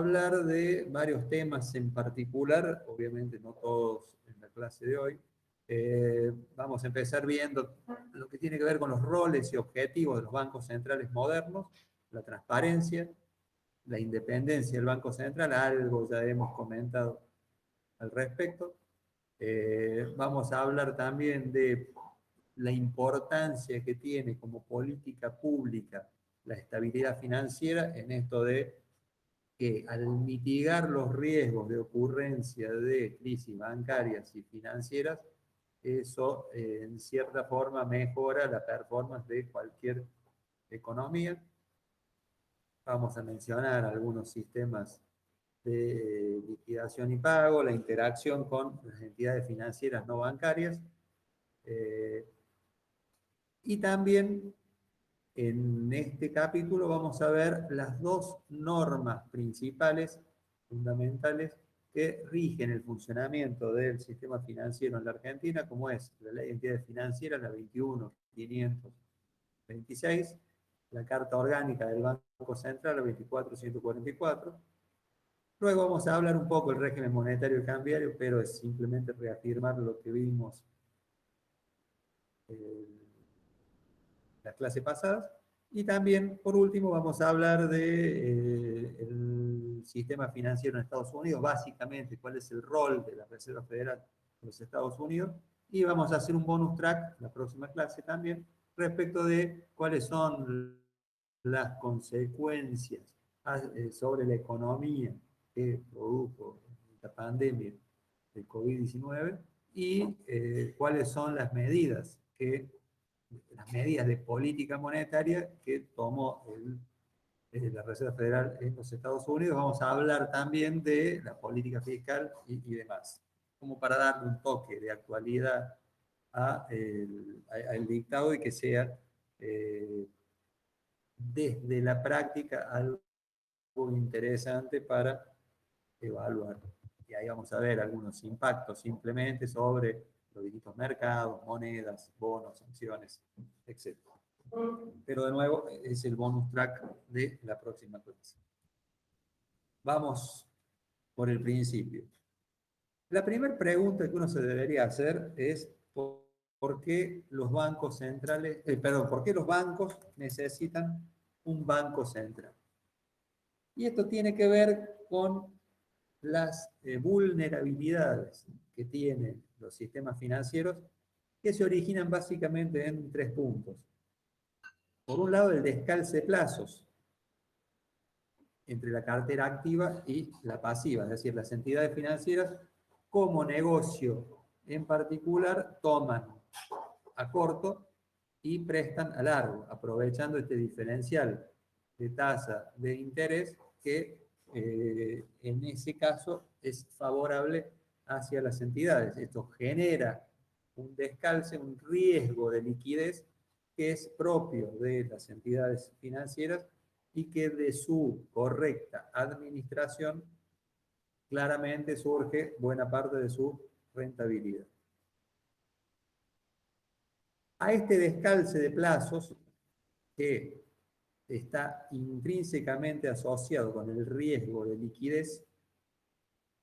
Hablar de varios temas en particular, obviamente no todos en la clase de hoy. Vamos a empezar viendo lo que tiene que ver con los roles y objetivos de los bancos centrales modernos, la transparencia, la independencia del Banco Central, algo ya hemos comentado al respecto. Vamos a hablar también de la importancia que tiene como política pública la estabilidad financiera en esto de que al mitigar los riesgos de ocurrencia de crisis bancarias y financieras, eso en cierta forma mejora la performance de cualquier economía. Vamos a mencionar algunos sistemas de liquidación y pago, la interacción con las entidades financieras no bancarias, y también en este capítulo vamos a ver las dos normas principales, fundamentales, que rigen el funcionamiento del sistema financiero en la Argentina, como es la Ley de Entidades Financieras, la 21.526, la Carta Orgánica del Banco Central, la 24.144. Luego vamos a hablar un poco del régimen monetario y cambiario, pero es simplemente reafirmar lo que vimos en las clases pasadas. Y también, por último, vamos a hablar del sistema financiero en Estados Unidos, básicamente cuál es el rol de la Reserva Federal de los Estados Unidos. Y vamos a hacer un bonus track, la próxima clase también, respecto de cuáles son las consecuencias sobre la economía que produjo la pandemia del COVID-19 y cuáles son las medidas de política monetaria que tomó la Reserva Federal en los Estados Unidos. Vamos a hablar también de la política fiscal y demás, como para darle un toque de actualidad al dictado y que sea desde la práctica algo interesante para evaluar. Y ahí vamos a ver algunos impactos simplemente sobre los distintos mercados, monedas, bonos, acciones, etc. Pero de nuevo es el bonus track de la próxima clase. Vamos por el principio. La primera pregunta que uno se debería hacer es ¿por qué los bancos centrales, por qué los bancos necesitan un banco central? Y esto tiene que ver con las vulnerabilidades que tienen los sistemas financieros, que se originan básicamente en tres puntos. Por un lado, el descalce de plazos entre la cartera activa y la pasiva, es decir, las entidades financieras como negocio en particular toman a corto y prestan a largo, aprovechando este diferencial de tasa de interés que en ese caso es favorable hacia las entidades. Esto genera un descalce, un riesgo de liquidez que es propio de las entidades financieras y que de su correcta administración claramente surge buena parte de su rentabilidad. A este descalce de plazos, que está intrínsecamente asociado con el riesgo de liquidez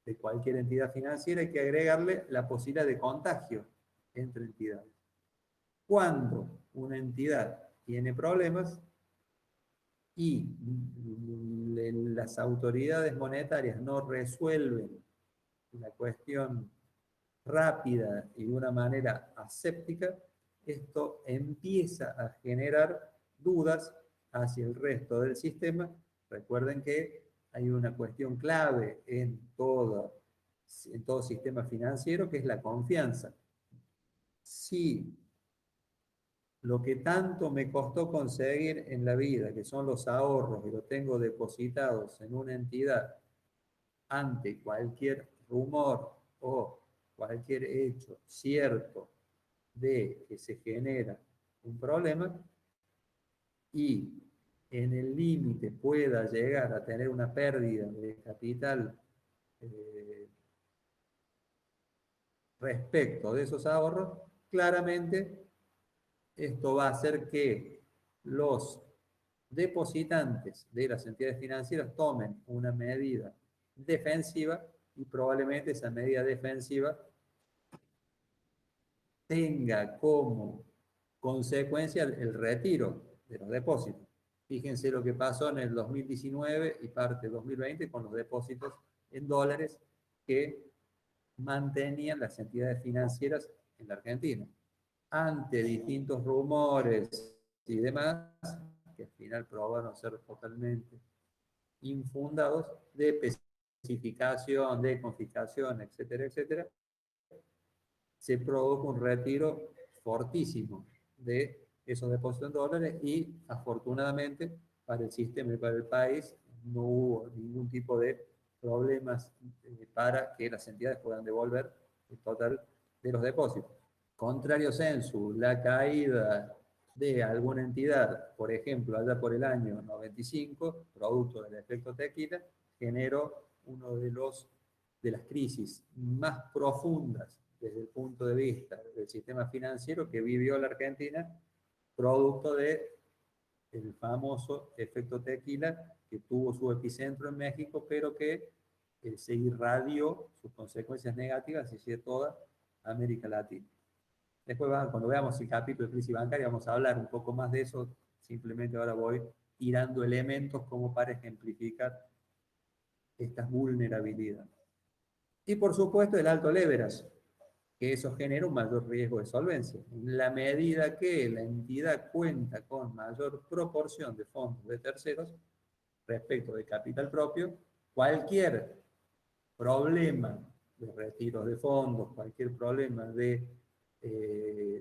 de cualquier entidad financiera, hay que agregarle la posibilidad de contagio entre entidades. Cuando una entidad tiene problemas y las autoridades monetarias no resuelven la cuestión rápida y de una manera aséptica, esto empieza a generar dudas hacia el resto del sistema. Recuerden que hay una cuestión clave en todo sistema financiero, que es la confianza. Si lo que tanto me costó conseguir en la vida, que son los ahorros, y lo tengo depositados en una entidad, ante cualquier rumor o cualquier hecho cierto de que se genera un problema y en el límite pueda llegar a tener una pérdida de capital respecto de esos ahorros, claramente esto va a hacer que los depositantes de las entidades financieras tomen una medida defensiva y probablemente esa medida defensiva tenga como consecuencia el retiro de los depósitos. Fíjense lo que pasó en el 2019 y parte del 2020 con los depósitos en dólares que mantenían las entidades financieras en la Argentina. Ante distintos rumores y demás, que al final probaron ser totalmente infundados, de especificación, de confiscación, etcétera, etcétera, se produjo un retiro fortísimo de esos depósitos en dólares y afortunadamente para el sistema y para el país no hubo ningún tipo de problemas para que las entidades puedan devolver el total de los depósitos. Contrario sensu, la caída de alguna entidad, por ejemplo, allá por el año 95, producto del efecto tequila, generó uno de las crisis más profundas desde el punto de vista del sistema financiero que vivió la Argentina, producto del famoso efecto tequila, que tuvo su epicentro en México, pero que se irradió sus consecuencias negativas hacia toda América Latina. Después, cuando veamos el capítulo de crisis bancaria, vamos a hablar un poco más de eso. Simplemente ahora voy tirando elementos como para ejemplificar estas vulnerabilidades. Y por supuesto el alto leverage, que eso genera un mayor riesgo de solvencia. En la medida que la entidad cuenta con mayor proporción de fondos de terceros respecto de capital propio, cualquier problema de retiro de fondos, cualquier problema de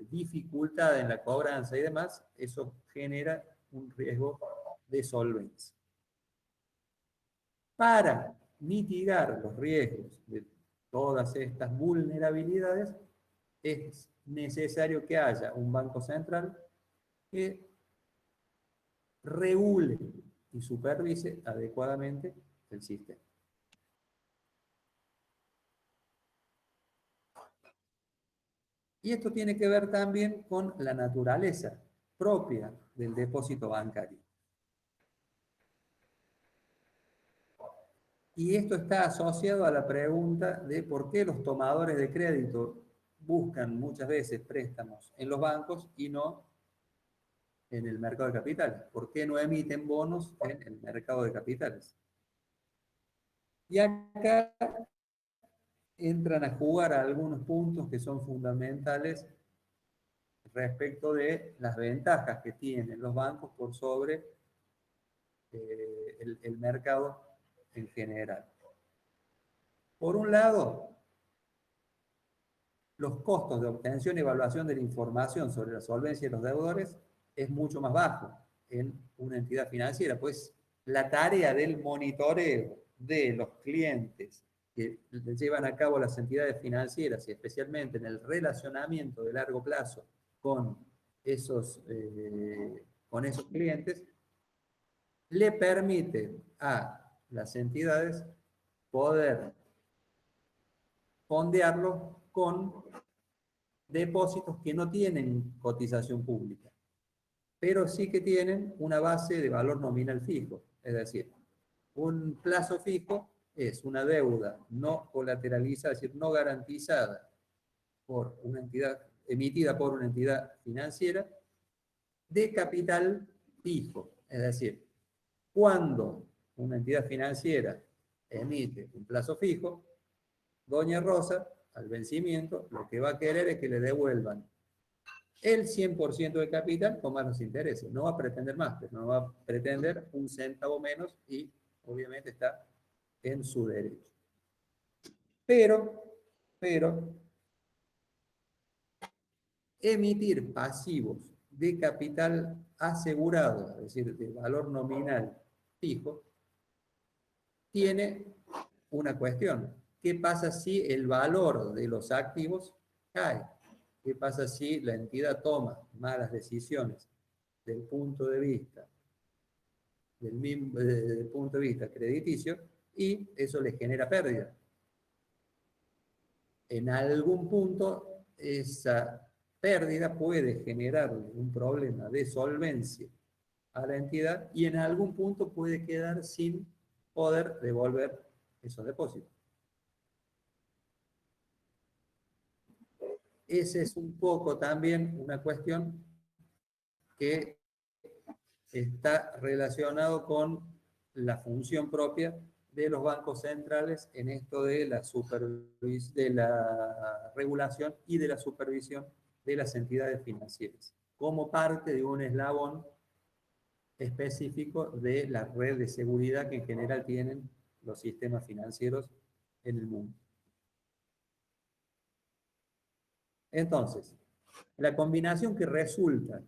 dificultad en la cobranza y demás, eso genera un riesgo de solvencia. Para mitigar los riesgos de todas estas vulnerabilidades, es necesario que haya un banco central que regule y supervise adecuadamente el sistema. Y esto tiene que ver también con la naturaleza propia del depósito bancario. Y esto está asociado a la pregunta de por qué los tomadores de crédito buscan muchas veces préstamos en los bancos y no en el mercado de capitales. ¿Por qué no emiten bonos en el mercado de capitales? Y acá entran a jugar algunos puntos que son fundamentales respecto de las ventajas que tienen los bancos por sobre el mercado en general. Por un lado, los costos de obtención y evaluación de la información sobre la solvencia de los deudores es mucho más bajo en una entidad financiera, pues la tarea del monitoreo de los clientes que llevan a cabo las entidades financieras y especialmente en el relacionamiento de largo plazo con esos clientes, le permite a las entidades poder fondearlo con depósitos que no tienen cotización pública, pero sí que tienen una base de valor nominal fijo. Es decir, un plazo fijo es una deuda no colateralizada, es decir, no garantizada por una entidad, emitida por una entidad financiera, de capital fijo. Es decir, cuando una entidad financiera emite un plazo fijo, doña Rosa, al vencimiento, lo que va a querer es que le devuelvan el 100% de capital con más los intereses. No va a pretender más, pero no va a pretender un centavo menos y obviamente está en su derecho. Pero, emitir pasivos de capital asegurado, es decir, de valor nominal fijo, tiene una cuestión. ¿Qué pasa si el valor de los activos cae? ¿Qué pasa si la entidad toma malas decisiones del punto de vista crediticio y eso le genera pérdida? En algún punto esa pérdida puede generar un problema de solvencia a la entidad y en algún punto puede quedar sin poder devolver esos depósitos. Esa es un poco también una cuestión que está relacionado con la función propia de los bancos centrales en esto de de la regulación y de la supervisión de las entidades financieras, como parte de un eslabón específico de la red de seguridad que en general tienen los sistemas financieros en el mundo. Entonces, la combinación que resulta,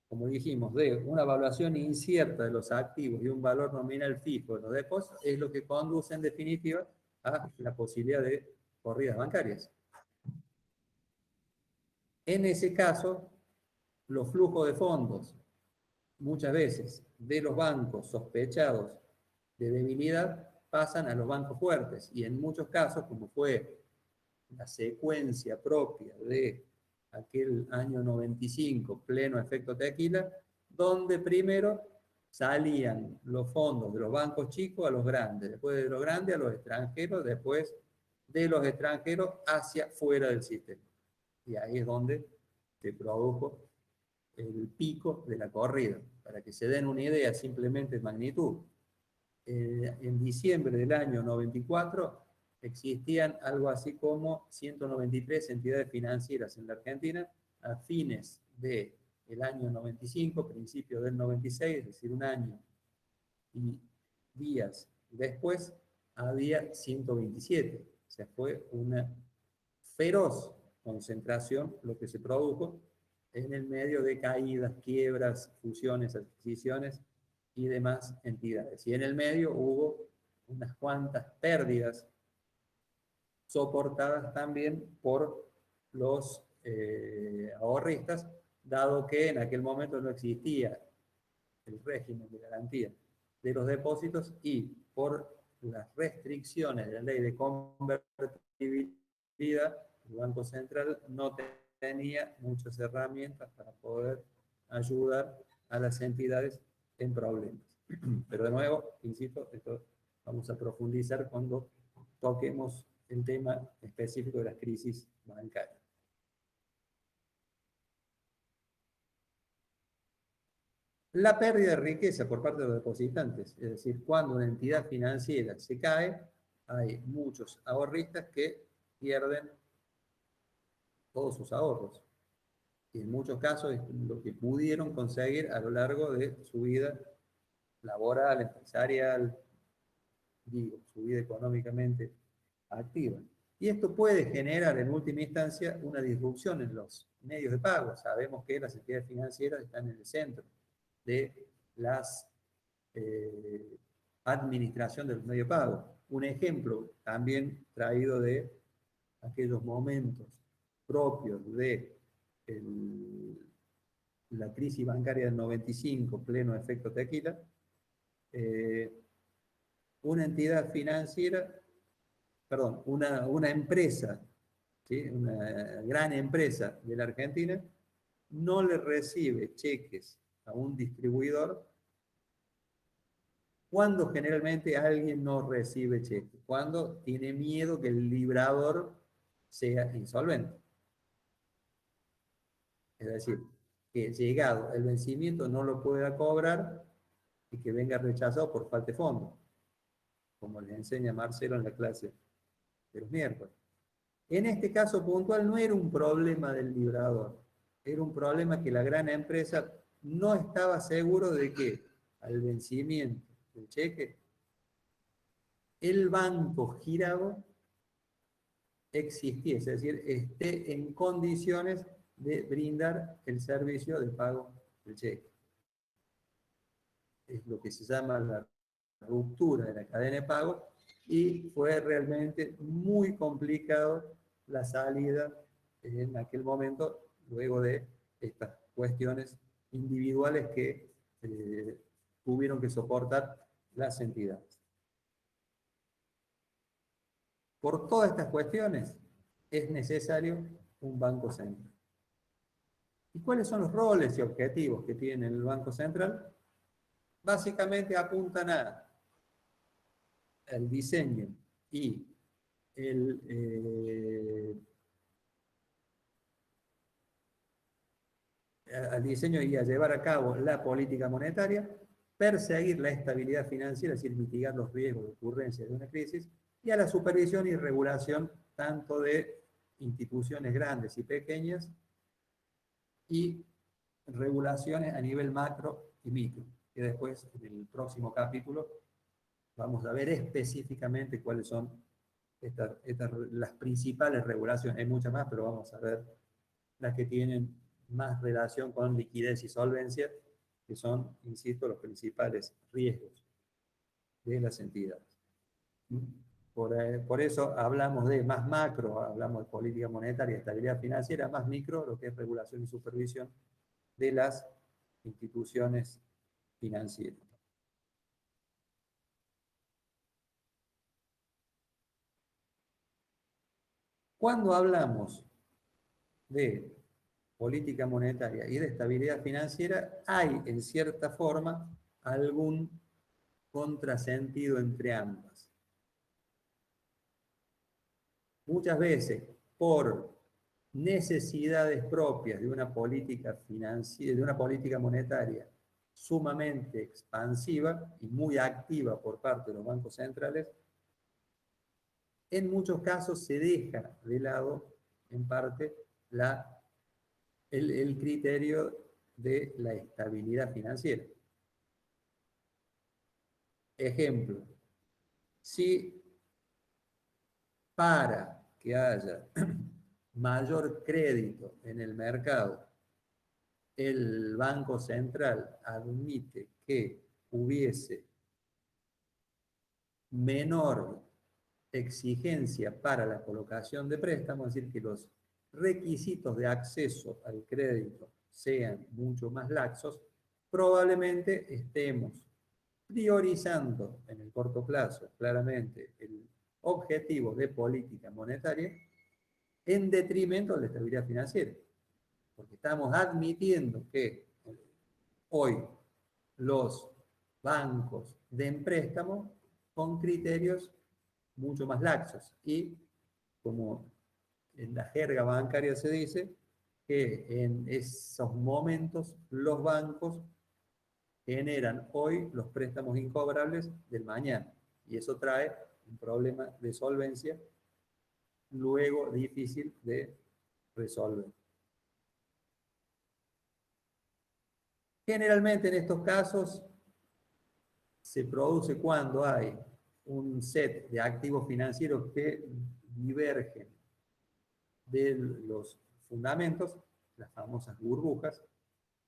como dijimos, de una evaluación incierta de los activos y un valor nominal fijo de los depósitos, es lo que conduce en definitiva a la posibilidad de corridas bancarias. En ese caso, los flujos de fondos, muchas veces, de los bancos sospechados de debilidad, pasan a los bancos fuertes. Y en muchos casos, como fue la secuencia propia de aquel año 95, pleno efecto tequila, donde primero salían los fondos de los bancos chicos a los grandes, después de los grandes a los extranjeros, después de los extranjeros hacia fuera del sistema. Y ahí es donde se produjo el pico de la corrida. Para que se den una idea simplemente de magnitud, en diciembre del año 94 existían algo así como 193 entidades financieras en la Argentina. A fines del año 95, principio del 96, es decir, un año y días después, había 127. O sea, fue una feroz concentración lo que se produjo en el medio de caídas, quiebras, fusiones, adquisiciones y demás entidades. Y en el medio hubo unas cuantas pérdidas soportadas también por los ahorristas, dado que en aquel momento no existía el régimen de garantía de los depósitos y por las restricciones de la ley de convertibilidad, el Banco Central no tenía muchas herramientas para poder ayudar a las entidades en problemas. Pero de nuevo, insisto, esto vamos a profundizar cuando toquemos el tema específico de las crisis bancarias. La pérdida de riqueza por parte de los depositantes, es decir, cuando una entidad financiera se cae, hay muchos ahorristas que pierden todos sus ahorros. Y en muchos casos es lo que pudieron conseguir a lo largo de su vida laboral, empresarial, digo, su vida económicamente activa. Y esto puede generar en última instancia una disrupción en los medios de pago. Sabemos que las entidades financieras están en el centro de las administración de los medios de pago. Un ejemplo también traído de aquellos momentos propios de la crisis bancaria del 95, pleno efecto tequila, una entidad financiera, perdón, una empresa, ¿sí? Una gran empresa de la Argentina, no le recibe cheques a un distribuidor cuando generalmente alguien no recibe cheques, cuando tiene miedo que el librador sea insolvente. Es decir, que llegado el vencimiento no lo pueda cobrar y que venga rechazado por falta de fondo, como les enseña Marcelo en la clase de los miércoles. En este caso puntual no era un problema del librador, era un problema que la gran empresa no estaba seguro de que al vencimiento del cheque el banco girado existiese, es decir, esté en condiciones de brindar el servicio de pago del cheque. Es lo que se llama la ruptura de la cadena de pago y fue realmente muy complicado la salida en aquel momento, luego de estas cuestiones individuales que tuvieron que soportar las entidades. Por todas estas cuestiones es necesario un banco central. ¿Y cuáles son los roles y objetivos que tiene el Banco Central? Básicamente apuntan al diseño y el, al diseño y a llevar a cabo la política monetaria, perseguir la estabilidad financiera, es decir, mitigar los riesgos de ocurrencia de una crisis, y a la supervisión y regulación tanto de instituciones grandes y pequeñas y regulaciones a nivel macro y micro, que después en el próximo capítulo vamos a ver específicamente cuáles son las principales regulaciones. Hay muchas más, pero vamos a ver las que tienen más relación con liquidez y solvencia, que son, insisto, los principales riesgos de las entidades. Por eso hablamos de más macro, hablamos de política monetaria, estabilidad financiera, más micro, lo que es regulación y supervisión de las instituciones financieras. Cuando hablamos de política monetaria y de estabilidad financiera, hay en cierta forma algún contrasentido entre ambas. Muchas veces, por necesidades propias de una política financiera, de una política monetaria sumamente expansiva y muy activa por parte de los bancos centrales, en muchos casos se deja de lado, en parte, el criterio de la estabilidad financiera. Ejemplo, si para que haya mayor crédito en el mercado, el Banco Central admite que hubiese menor exigencia para la colocación de préstamos, es decir, que los requisitos de acceso al crédito sean mucho más laxos, probablemente estemos priorizando en el corto plazo claramente el objetivo de política monetaria en detrimento de la estabilidad financiera, porque estamos admitiendo que hoy los bancos den préstamo con criterios mucho más laxos y, como en la jerga bancaria se dice, que en esos momentos los bancos generan hoy los préstamos incobrables del mañana, y eso trae un problema de solvencia luego difícil de resolver. Generalmente en estos casos se produce cuando hay un set de activos financieros que divergen de los fundamentos, las famosas burbujas,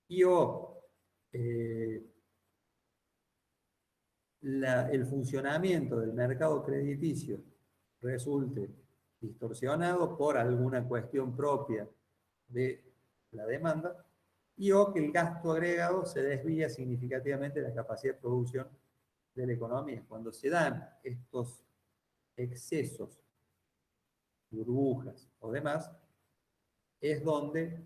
y el funcionamiento del mercado crediticio resulte distorsionado por alguna cuestión propia de la demanda, y o que el gasto agregado se desvía significativamente de la capacidad de producción de la economía. Cuando se dan estos excesos, burbujas o demás, es donde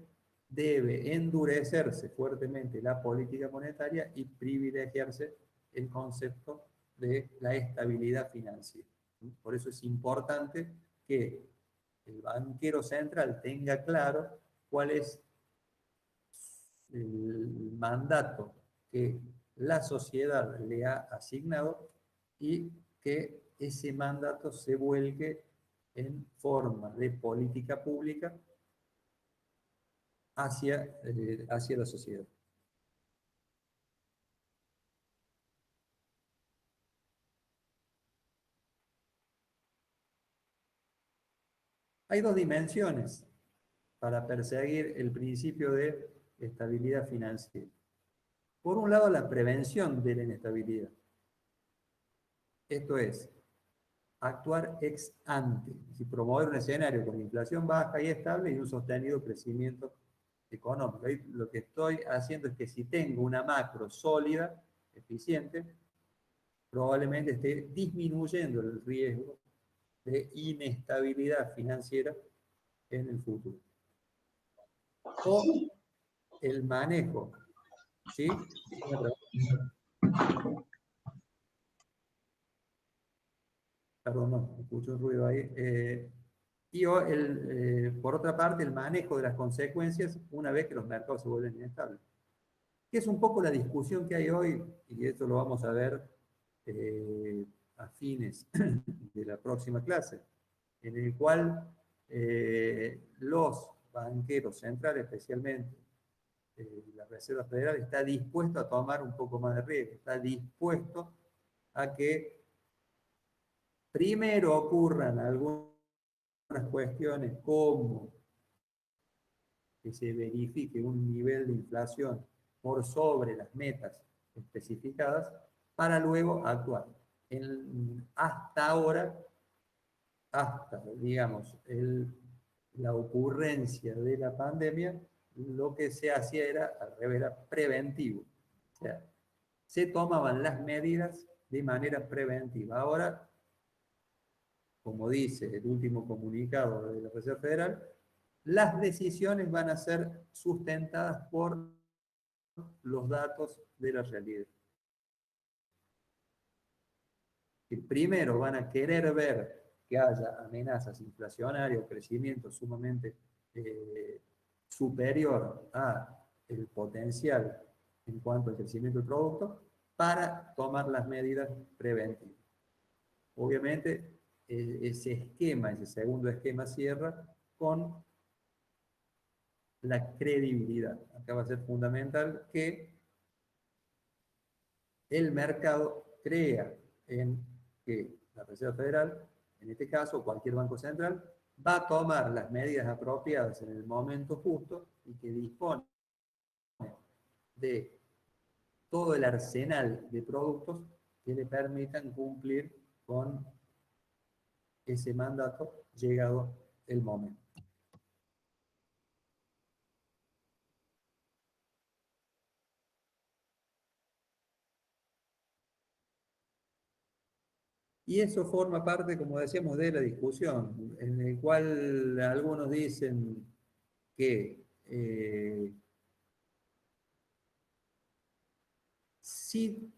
debe endurecerse fuertemente la política monetaria y privilegiarse el concepto de la estabilidad financiera. Por eso es importante que el banquero central tenga claro cuál es el mandato que la sociedad le ha asignado y que ese mandato se vuelque en forma de política pública hacia la sociedad. Hay dos dimensiones para perseguir el principio de estabilidad financiera. Por un lado, la prevención de la inestabilidad. Esto es, actuar ex ante, y promover un escenario con inflación baja y estable y un sostenido crecimiento económico. Ahí lo que estoy haciendo es que si tengo una macro sólida, eficiente, probablemente esté disminuyendo el riesgo de inestabilidad financiera en el futuro. O el manejo, ¿sí? Perdón, no, escucho un ruido ahí. Por otra parte, el manejo de las consecuencias una vez que los mercados se vuelven inestables. Que es un poco la discusión que hay hoy, y esto lo vamos a ver a fines de la próxima clase, en el cual los banqueros centrales, especialmente la Reserva Federal, está dispuesto a tomar un poco más de riesgo, está dispuesto a que primero ocurran algunas cuestiones como que se verifique un nivel de inflación por sobre las metas especificadas para luego actuar. Hasta ahora, hasta, digamos, la ocurrencia de la pandemia, lo que se hacía era, al revés, era preventivo. O sea, se tomaban las medidas de manera preventiva. Ahora, como dice el último comunicado de la Reserva Federal, las decisiones van a ser sustentadas por los datos de la realidad. Que primero van a querer ver que haya amenazas inflacionarias o crecimiento sumamente superior a el potencial en cuanto al crecimiento del producto para tomar las medidas preventivas. Obviamente, ese segundo esquema cierra con la credibilidad. Acá va a ser fundamental que el mercado crea en que la Reserva Federal, en este caso cualquier banco central, va a tomar las medidas apropiadas en el momento justo y que dispone de todo el arsenal de productos que le permitan cumplir con ese mandato llegado el momento. Y eso forma parte, como decíamos, de la discusión, en el cual algunos dicen que sí,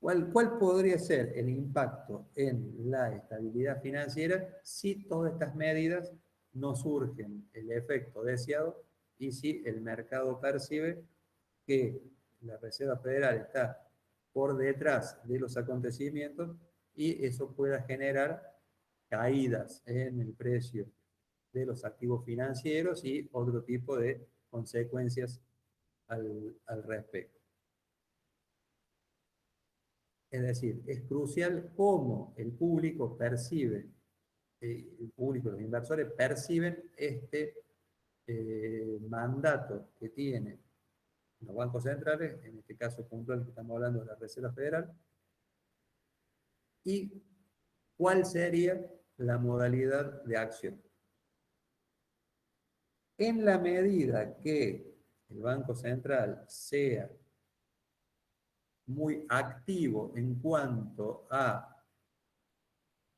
¿cuál podría ser el impacto en la estabilidad financiera si todas estas medidas no surgen el efecto deseado y si el mercado percibe que la Reserva Federal está por detrás de los acontecimientos y eso pueda generar caídas en el precio de los activos financieros y otro tipo de consecuencias al respecto? Es decir, es crucial cómo el público percibe, el público, los inversores perciben este mandato que tienen los bancos centrales, en este caso puntual que estamos hablando de la Reserva Federal, y cuál sería la modalidad de acción. En la medida que el Banco Central sea muy activo en cuanto a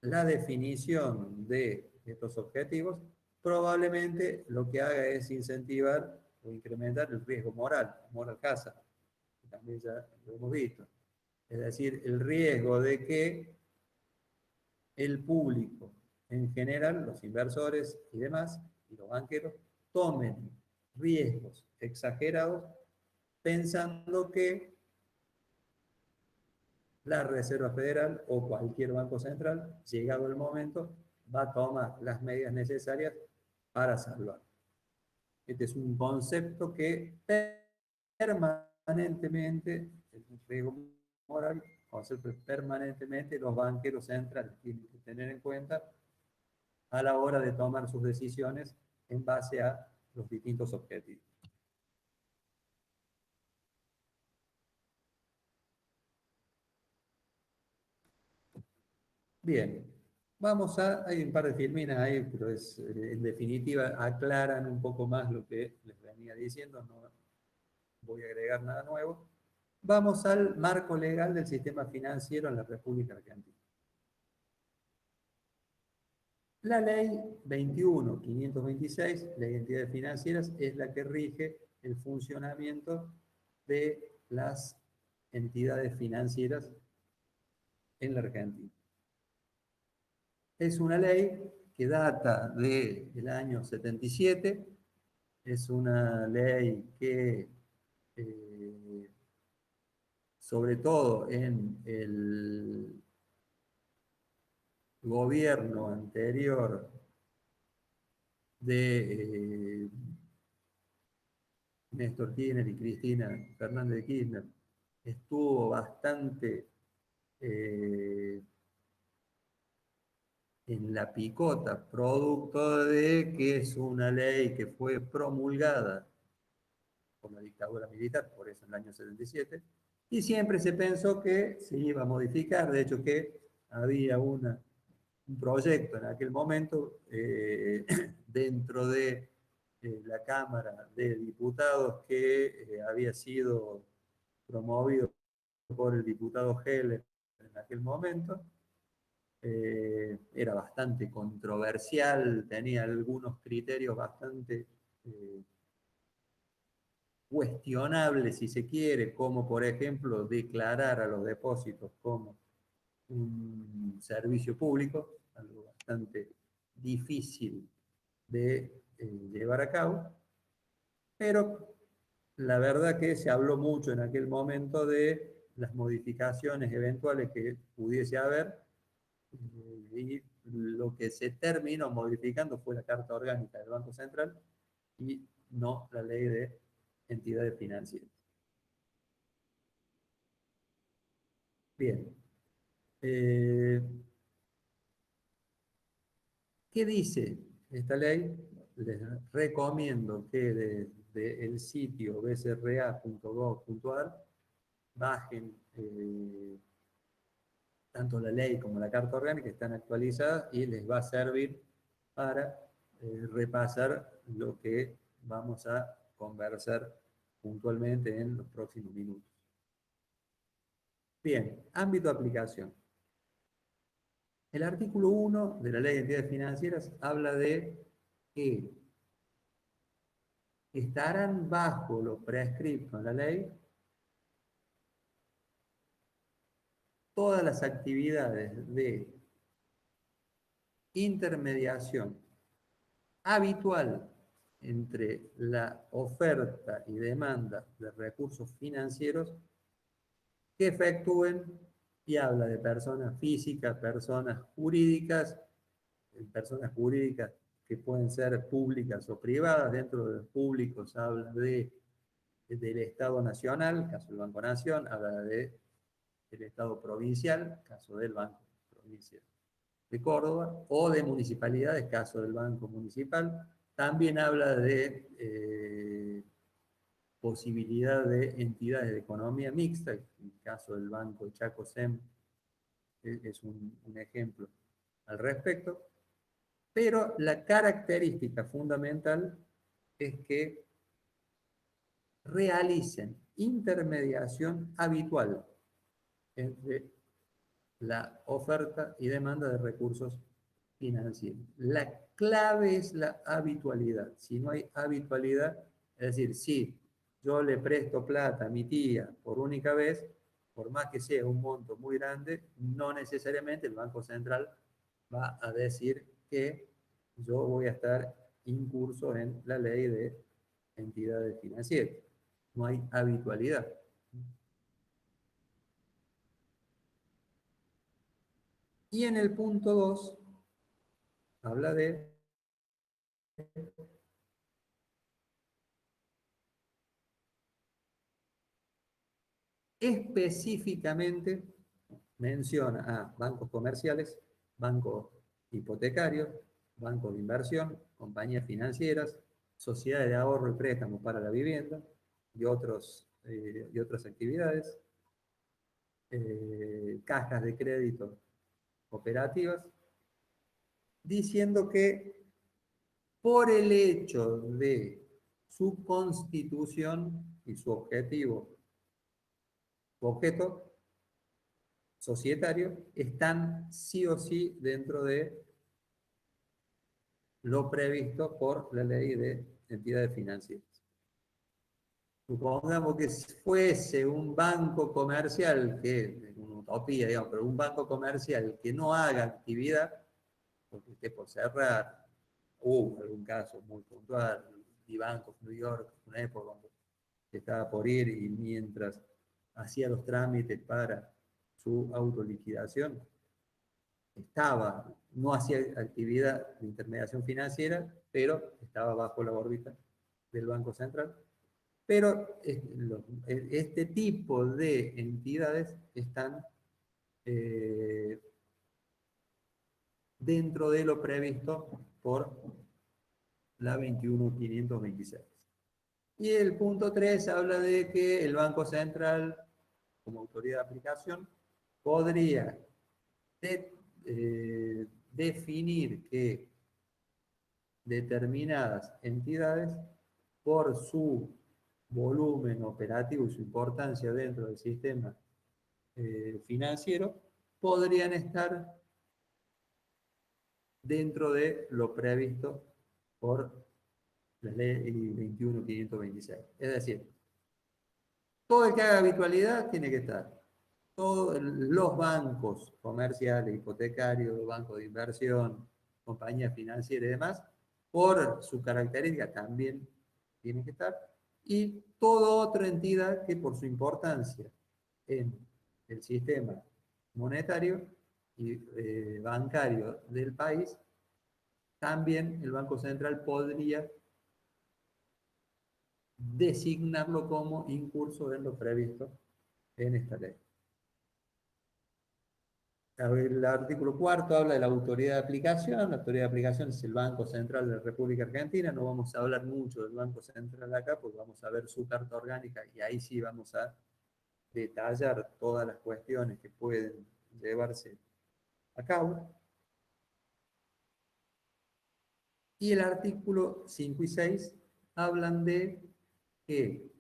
la definición de estos objetivos, probablemente lo que haga es incentivar o incrementar el riesgo moral hazard, que también ya lo hemos visto. Es decir, el riesgo de que el público, en general, los inversores y demás, y los banqueros, tomen riesgos exagerados pensando que la Reserva Federal o cualquier banco central, llegado el momento, va a tomar las medidas necesarias para salvar. Este es un concepto que permanentemente, el riesgo moral, concepto que permanentemente los banqueros centrales tienen que tener en cuenta a la hora de tomar sus decisiones en base a los distintos objetivos. Bien, hay un par de filminas ahí, pero en definitiva aclaran un poco más lo que les venía diciendo, no voy a agregar nada nuevo. Vamos al marco legal del sistema financiero en la República Argentina. La ley 21.526, ley de entidades financieras, es la que rige el funcionamiento de las entidades financieras en la Argentina. Es una ley que data del año 77, es una ley que, sobre todo en el gobierno anterior de Néstor Kirchner y Cristina Fernández de Kirchner, estuvo bastante en la picota, producto de que es una ley que fue promulgada por la dictadura militar, por eso en el año 77, y siempre se pensó que se iba a modificar, de hecho que había un proyecto en aquel momento dentro de la Cámara de Diputados que había sido promovido por el diputado Heller en aquel momento. Era bastante controversial, tenía algunos criterios bastante cuestionables, si se quiere, como por ejemplo declarar a los depósitos como un servicio público, algo bastante difícil de llevar a cabo, pero la verdad que se habló mucho en aquel momento de las modificaciones eventuales que pudiese haber, y lo que se terminó modificando fue la Carta Orgánica del Banco Central y no la Ley de Entidades Financieras. Bien. ¿Qué dice esta ley? Les recomiendo que desde el sitio bcra.gov.ar bajen tanto la ley como la Carta Orgánica, están actualizadas y les va a servir para repasar lo que vamos a conversar puntualmente en los próximos minutos. Bien, ámbito de aplicación. El artículo 1 de la Ley de Entidades Financieras habla de que estarán bajo lo prescripto en la ley todas las actividades de intermediación habitual entre la oferta y demanda de recursos financieros que efectúen, y habla de personas físicas, personas jurídicas que pueden ser públicas o privadas. Dentro de los públicos habla del Estado Nacional, caso del Banco Nación, habla del Estado Provincial, caso del Banco Provincial de Córdoba, o de municipalidades, caso del Banco Municipal. También habla de posibilidad de entidades de economía mixta, en el caso del Banco Chaco SEM es un ejemplo al respecto, pero la característica fundamental es que realicen intermediación habitual entre la oferta y demanda de recursos financieros. La clave es la habitualidad. Si no hay habitualidad, es decir, si yo le presto plata a mi tía por única vez, por más que sea un monto muy grande, no necesariamente el Banco Central va a decir que yo voy a estar incurso en la ley de entidades financieras. No hay habitualidad. Y en el punto 2 habla de específicamente, menciona a bancos comerciales, bancos hipotecarios, bancos de inversión, compañías financieras, sociedades de ahorro y préstamo para la vivienda y otras actividades, cajas de crédito operativas, diciendo que por el hecho de su constitución y su objeto societario, están sí o sí dentro de lo previsto por la ley de entidades financieras. Supongamos que fuese un banco comercial, que es una utopía, digamos, pero un banco comercial que no haga actividad, porque esté por cerrar, hubo algún caso muy puntual, y Bank of New York, una época cuando estaba por ir y mientras hacía los trámites para su autoliquidación, no hacía actividad de intermediación financiera, pero estaba bajo la órbita del Banco Central. Pero este tipo de entidades están eh, dentro de lo previsto por la 21.526. Y el punto 3 habla de que el Banco Central, como autoridad de aplicación, podría definir que determinadas entidades, por su volumen operativo y su importancia dentro del sistema financiero, podrían estar dentro de lo previsto por la ley 21.526. Es decir, todo el que haga habitualidad tiene que estar. Todos los bancos comerciales, hipotecarios, bancos de inversión, compañías financieras y demás, por su característica también tienen que estar. Y toda otra entidad que por su importancia en el sistema monetario y bancario del país, también el Banco Central podría designarlo como incurso en lo previsto en esta ley. El artículo cuarto habla de la autoridad de aplicación. La autoridad de aplicación es el Banco Central de la República Argentina. No vamos a hablar mucho del Banco Central acá, porque vamos a ver su carta orgánica y ahí sí vamos a detallar todas las cuestiones que pueden llevarse a cabo. Y el artículo 5 y 6 hablan de que,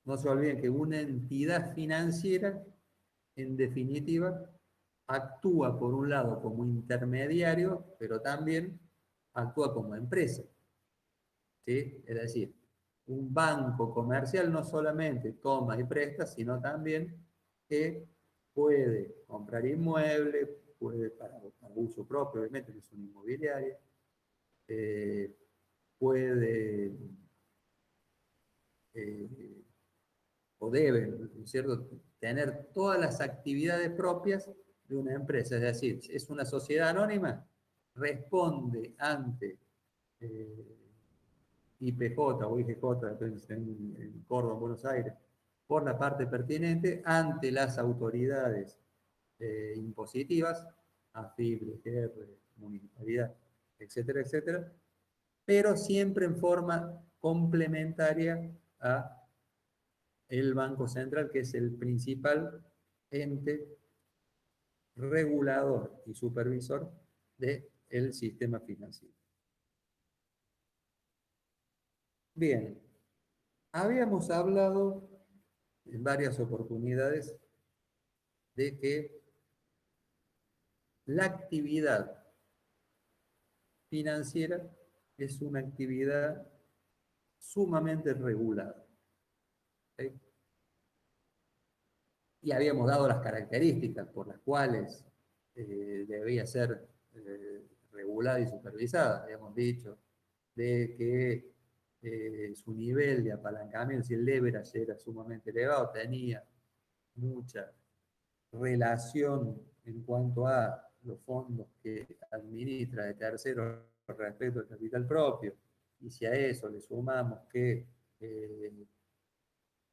no se olviden que una entidad financiera, en definitiva, actúa por un lado como intermediario, pero también actúa como empresa. ¿Sí? Es decir, un banco comercial no solamente toma y presta, sino también que puede comprar inmuebles, puede para uso propio, obviamente, que es una inmobiliaria, eh, puede eh, o debe, ¿no es cierto?, tener todas las actividades propias de una empresa. Es decir, es una sociedad anónima, responde ante IPJ o IGJ en Córdoba, Buenos Aires, por la parte pertinente ante las autoridades impositivas, AFIP, IGR, municipalidad, etcétera, etcétera, pero siempre en forma complementaria a el Banco Central, que es el principal ente regulador y supervisor del sistema financiero. Bien, habíamos hablado en varias oportunidades de que la actividad financiera es una actividad sumamente regulada. ¿Sí? Y habíamos dado las características por las cuales debía ser regulada y supervisada. Habíamos dicho de que su nivel de apalancamiento, si el leverage era sumamente elevado, tenía mucha relación en cuanto a los fondos que administra de terceros respecto al capital propio, y si a eso le sumamos que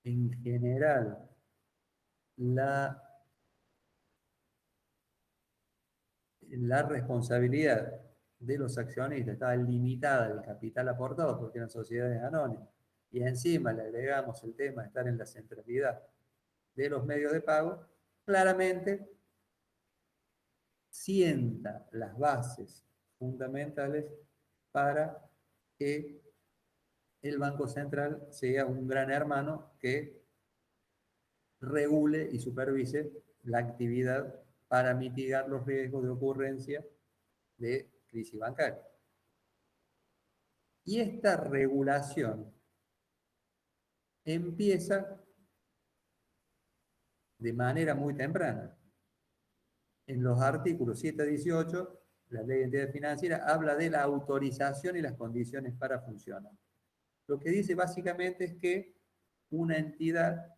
en general la responsabilidad de los accionistas estaba limitada al capital aportado porque eran sociedades anónimas, y encima le agregamos el tema de estar en la centralidad de los medios de pago, claramente sienta las bases fundamentales para que el Banco Central sea un gran hermano que regule y supervise la actividad para mitigar los riesgos de ocurrencia de crisis bancaria. Y esta regulación empieza de manera muy temprana. En los artículos 7 a 18, la ley de entidad financiera habla de la autorización y las condiciones para funcionar. Lo que dice básicamente es que una entidad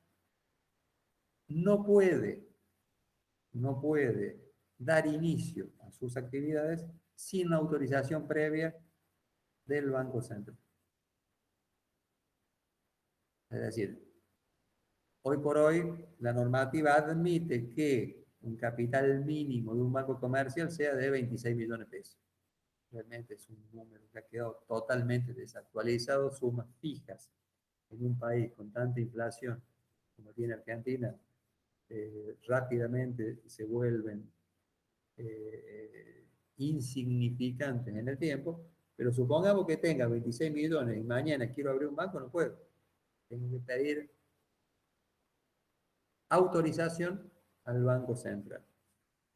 no puede dar inicio a sus actividades sin la autorización previa del Banco Central. Es decir, hoy por hoy la normativa admite que un capital mínimo de un banco comercial sea de 26 millones de pesos. Realmente es un número que ha quedado totalmente desactualizado, sumas fijas en un país con tanta inflación como tiene Argentina, rápidamente se vuelven insignificantes en el tiempo, pero supongamos que tenga 26 millones y mañana quiero abrir un banco, no puedo. Tengo que pedir autorización al Banco Central.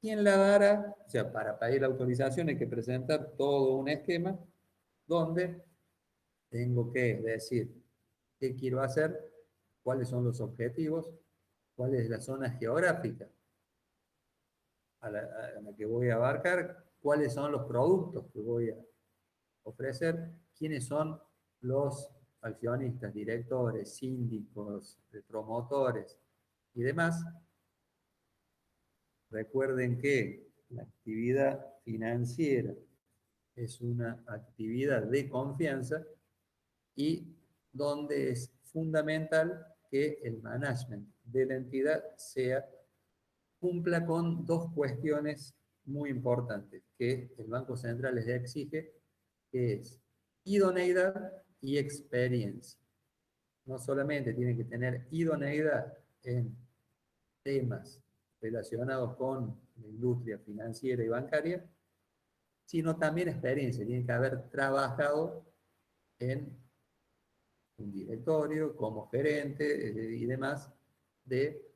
¿Quién la dará? O sea, para pedir la autorización hay que presentar todo un esquema donde tengo que decir qué quiero hacer, cuáles son los objetivos, cuál es la zona geográfica a la que voy a abarcar, cuáles son los productos que voy a ofrecer, quiénes son los accionistas, directores, síndicos, promotores y demás. Recuerden que la actividad financiera es una actividad de confianza y donde es fundamental que el management de la entidad cumpla con dos cuestiones muy importantes que el Banco Central les exige, que es idoneidad y experiencia. No solamente tienen que tener idoneidad en temas relacionados con la industria financiera y bancaria, sino también experiencia. Tienen que haber trabajado en un directorio, como gerente y demás de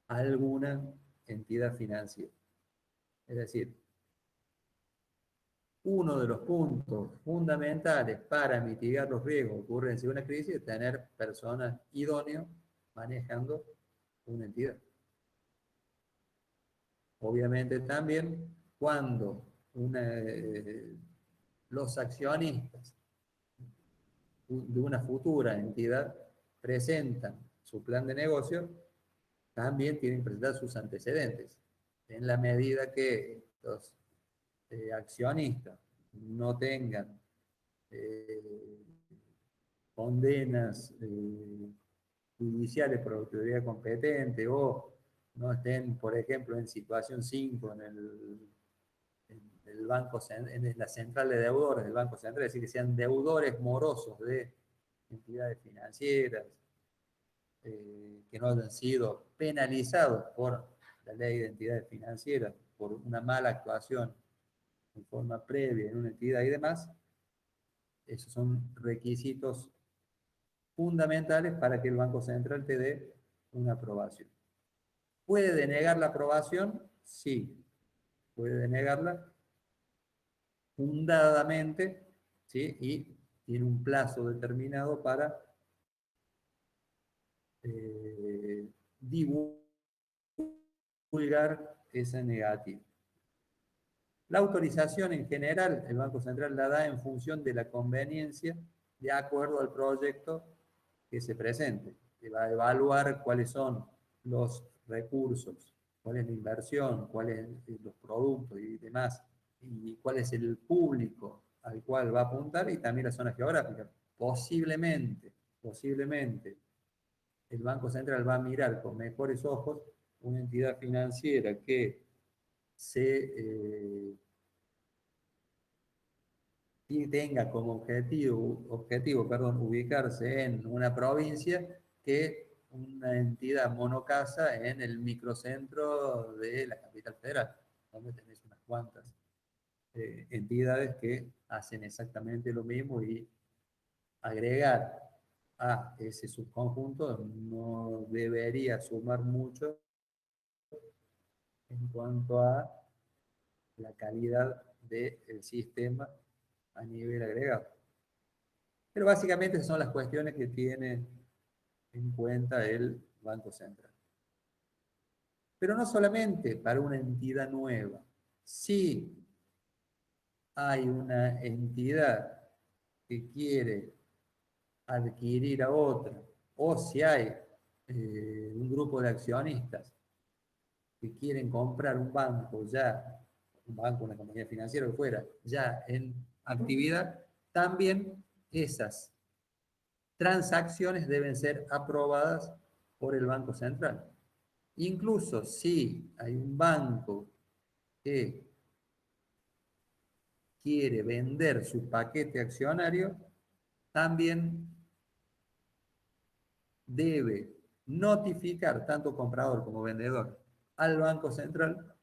alguna entidad financiera. Es decir, uno de los puntos fundamentales para mitigar los riesgos de ocurrencia de una crisis es tener personas idóneas manejando una entidad. Obviamente también cuando los accionistas de una futura entidad presentan su plan de negocio, también tienen que presentar sus antecedentes. En la medida que los accionistas no tengan eh, condenas judiciales por autoridad competente o no estén, por ejemplo, en situación 5 en el banco, en la central de deudores del Banco Central, es decir, que sean deudores morosos de entidades financieras, que no hayan sido penalizados por la ley de entidades financieras por una mala actuación en forma previa en una entidad y demás. Esos son requisitos fundamentales para que el Banco Central te dé una aprobación. ¿Puede denegar la aprobación? Sí, puede denegarla fundadamente, ¿sí? Y tiene un plazo determinado para divulgar esa negativa. La autorización en general, el Banco Central la da en función de la conveniencia de acuerdo al proyecto que se presente. Que va a evaluar cuáles son los recursos, cuál es la inversión, cuáles son los productos y demás, y cuál es el público al cual va a apuntar y también la zona geográfica. Posiblemente, el Banco Central va a mirar con mejores ojos una entidad financiera que y tenga como objetivo, ubicarse en una provincia que una entidad monocasa en el microcentro de la capital federal, donde tenés unas cuantas entidades que hacen exactamente lo mismo y agregar a ese subconjunto no debería sumar mucho en cuanto a la calidad del sistema a nivel agregado. Pero básicamente son las cuestiones que tiene en cuenta el Banco Central. Pero no solamente para una entidad nueva. Si hay una entidad que quiere adquirir a otra, o si hay un grupo de accionistas que quieren comprar un banco ya, un banco, una compañía financiera o fuera, ya en actividad, también esas transacciones deben ser aprobadas por el Banco Central. Incluso si hay un banco que quiere vender su paquete accionario, también debe notificar tanto comprador como vendedor al Banco Central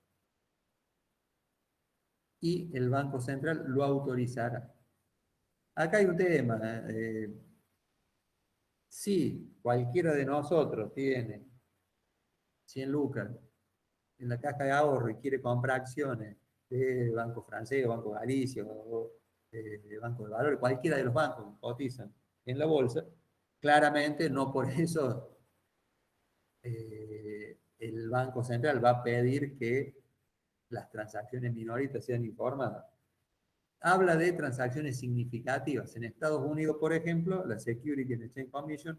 y el Banco Central lo autorizará. Acá hay un tema. Si cualquiera de nosotros tiene 100 lucas en la caja de ahorro y quiere comprar acciones de Banco Francés, Banco Galicia o Banco de Valores, cualquiera de los bancos que cotizan en la bolsa, claramente no por eso el Banco Central va a pedir que las transacciones minoritas sean informadas. Habla de transacciones significativas. En Estados Unidos, por ejemplo, la Securities and Exchange Commission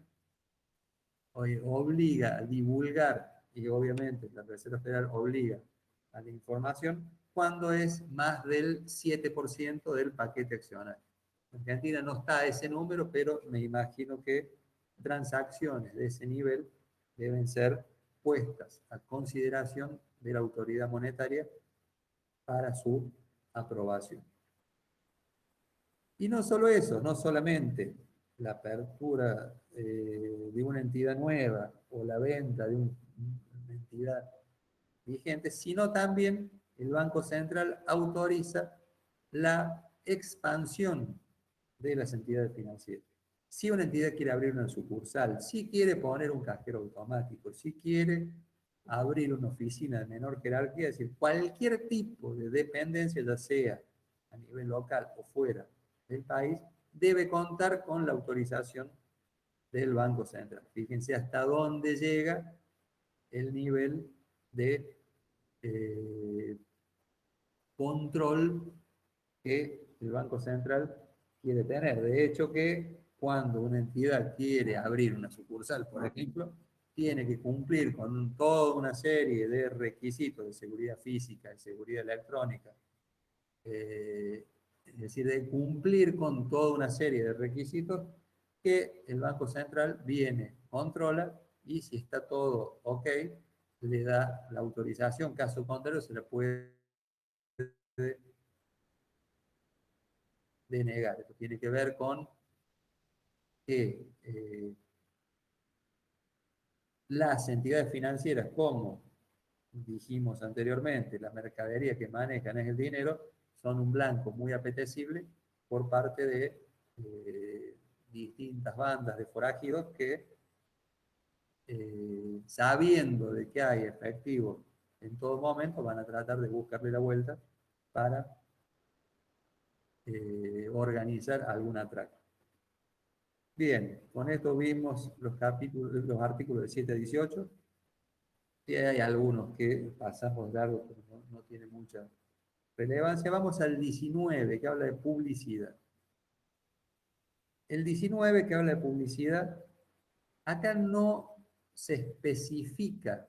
obliga a divulgar, y obviamente la Reserva Federal obliga a la información, cuando es más del 7% del paquete accionario. En Argentina no está ese número, pero me imagino que transacciones de ese nivel deben ser puestas a consideración de la autoridad monetaria para su aprobación. Y no solo eso, no solamente la apertura de una entidad nueva o la venta de una entidad vigente, sino también el Banco Central autoriza la expansión de las entidades financieras. Si una entidad quiere abrir una sucursal, si quiere poner un cajero automático, si quiere abrir una oficina de menor jerarquía, es decir, cualquier tipo de dependencia, ya sea a nivel local o fuera del país, debe contar con la autorización del Banco Central. Fíjense hasta dónde llega el nivel de control que el Banco Central quiere tener. De hecho, que cuando una entidad quiere abrir una sucursal, por ejemplo, tiene que cumplir con toda una serie de requisitos de seguridad física y seguridad electrónica, es decir, de cumplir con toda una serie de requisitos que el Banco Central viene, controla y si está todo ok, le da la autorización. Caso contrario, se le puede denegar. Esto tiene que ver con que las entidades financieras, como dijimos anteriormente, la mercadería que manejan es el dinero, son un blanco muy apetecible por parte de distintas bandas de forajidos que, sabiendo de que hay efectivo en todo momento, van a tratar de buscarle la vuelta para organizar algún atraco. Bien, con esto vimos los artículos de 7 a 18. Sí, hay algunos que pasamos largo, pero no tiene mucha relevancia. Vamos al 19, que habla de publicidad. El 19, que habla de publicidad, acá no se especifica,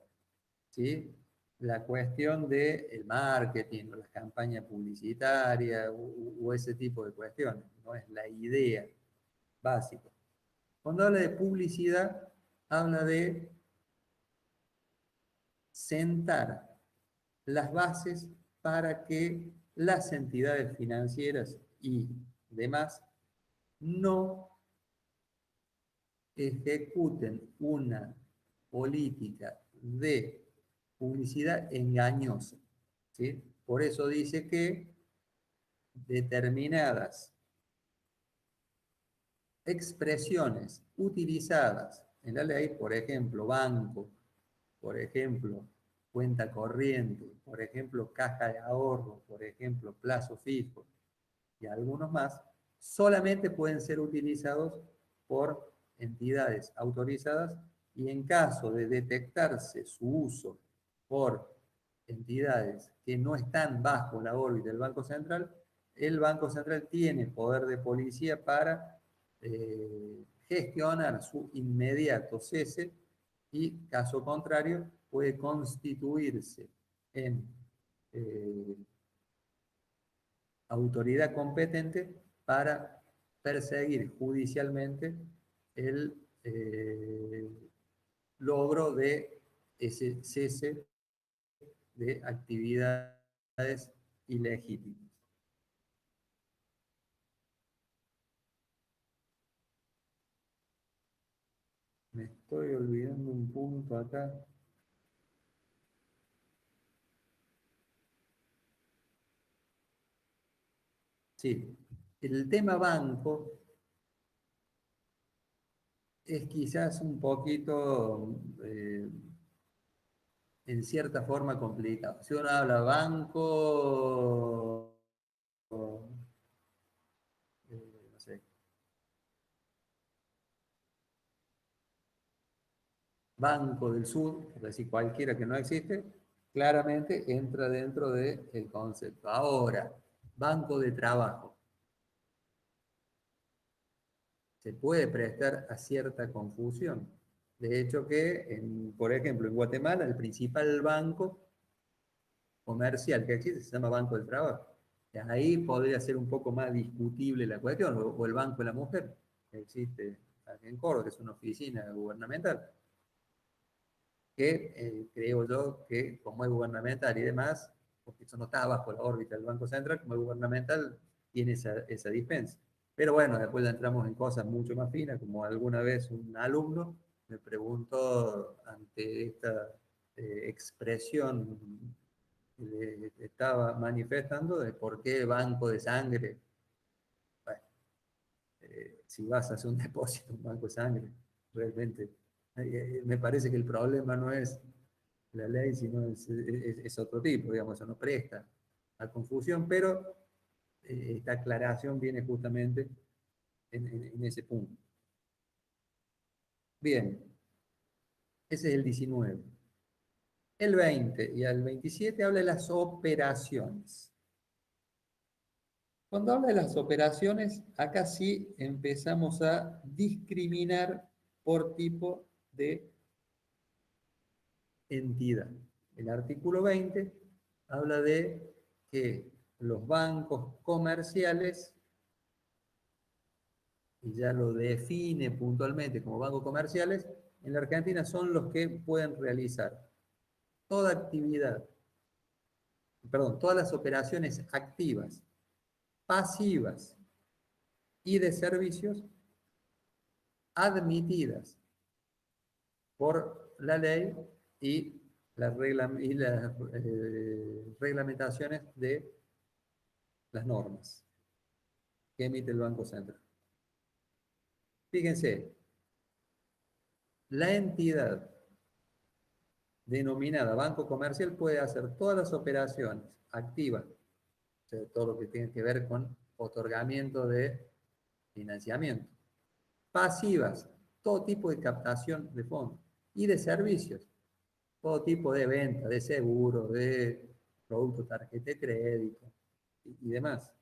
¿sí?, la cuestión del marketing, o las campañas publicitarias, o ese tipo de cuestiones. No es la idea básica. Cuando habla de publicidad, habla de sentar las bases para que las entidades financieras y demás no ejecuten una política de publicidad engañosa, ¿sí? Por eso dice que determinadas expresiones utilizadas en la ley, por ejemplo, banco, por ejemplo, cuenta corriente, por ejemplo, caja de ahorro, por ejemplo, plazo fijo y algunos más, solamente pueden ser utilizados por entidades autorizadas y en caso de detectarse su uso por entidades que no están bajo la órbita del Banco Central, el Banco Central tiene poder de policía para gestionar su inmediato cese y, caso contrario, puede constituirse en autoridad competente para perseguir judicialmente el logro de ese cese de actividades ilegítimas. Me estoy olvidando un punto acá. Sí, el tema banco es quizás un poquito, en cierta forma, complicado. Si uno habla banco, no sé, Banco del Sur, es decir, cualquiera que no existe, claramente entra dentro del concepto. Ahora, banco de trabajo. Se puede prestar a cierta confusión. De hecho que, por ejemplo, en Guatemala, el principal banco comercial que existe se llama Banco del Trabajo. Ahí podría ser un poco más discutible la cuestión, o el Banco de la Mujer, que existe aquí en Córdoba, que es una oficina gubernamental, que creo yo que como es gubernamental y demás, porque eso no está bajo la órbita del Banco Central, como es gubernamental, tiene esa dispensa. Pero bueno, después ya entramos en cosas mucho más finas, como alguna vez un alumno me preguntó ante esta expresión que le estaba manifestando de por qué banco de sangre. Bueno, si vas a hacer un depósito en un banco de sangre, realmente me parece que el problema no es la ley, sino es otro tipo, digamos, eso no presta a confusión, pero esta aclaración viene justamente en ese punto. Bien, ese es el 19. El 20 y el 27 habla de las operaciones. Cuando habla de las operaciones, acá sí empezamos a discriminar por tipo de entidad. El artículo 20 habla de que los bancos comerciales, y ya lo define puntualmente como bancos comerciales, en la Argentina son los que pueden realizar toda actividad, perdón, todas las operaciones activas, pasivas y de servicios admitidas por la ley y las reglamentaciones de las normas que emite el Banco Central. Fíjense, la entidad denominada banco comercial puede hacer todas las operaciones activas, o sea, todo lo que tiene que ver con otorgamiento de financiamiento, pasivas, todo tipo de captación de fondos, y de servicios, todo tipo de venta, de seguro, de productos, tarjeta de crédito y demás.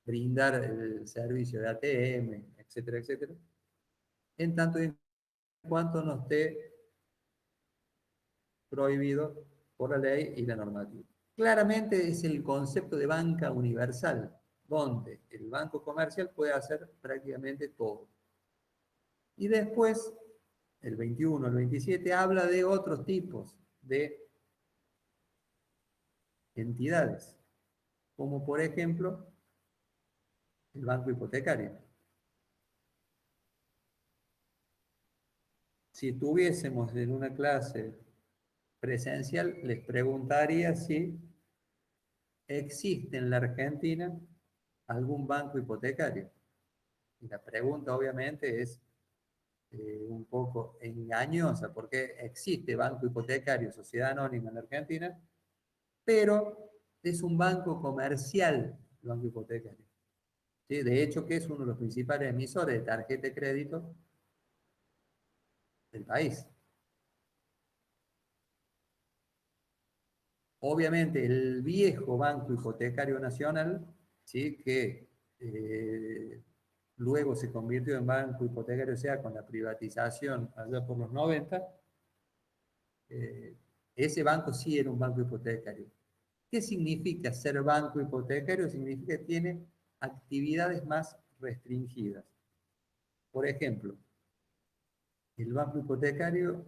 Brindar el servicio de ATM, etcétera, etcétera, en tanto y en cuanto no esté prohibido por la ley y la normativa. Claramente es el concepto de banca universal, donde el banco comercial puede hacer prácticamente todo. Y después, el 21, el 27, habla de otros tipos de entidades, como por ejemplo el banco hipotecario. Si tuviésemos en una clase presencial, les preguntaría si existe en la Argentina algún banco hipotecario. Y la pregunta obviamente es un poco engañosa, porque existe banco hipotecario, sociedad anónima en la Argentina, pero es un banco comercial, el banco hipotecario. ¿Sí? De hecho, que es uno de los principales emisores de tarjeta de crédito del país. Obviamente, el viejo Banco Hipotecario Nacional, ¿sí? Que luego se convirtió en Banco Hipotecario, o sea, con la privatización allá por los 90, ese banco sí era un banco hipotecario. ¿Qué significa ser banco hipotecario? Significa que tiene actividades más restringidas. Por ejemplo, el banco hipotecario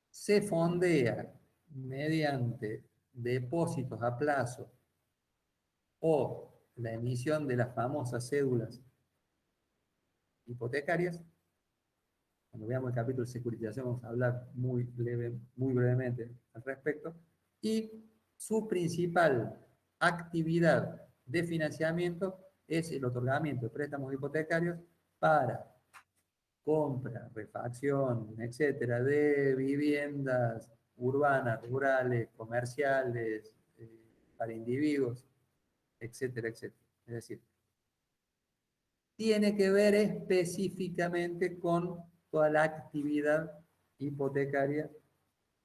se fondea mediante depósitos a plazo o la emisión de las famosas cédulas hipotecarias. Cuando veamos el capítulo de securitización vamos a hablar muy brevemente al respecto. Y su principal actividad de financiamiento es el otorgamiento de préstamos hipotecarios para compra, refacción, etcétera, de viviendas urbanas, rurales, comerciales, para individuos, etcétera, etcétera. Es decir, tiene que ver específicamente con toda la actividad hipotecaria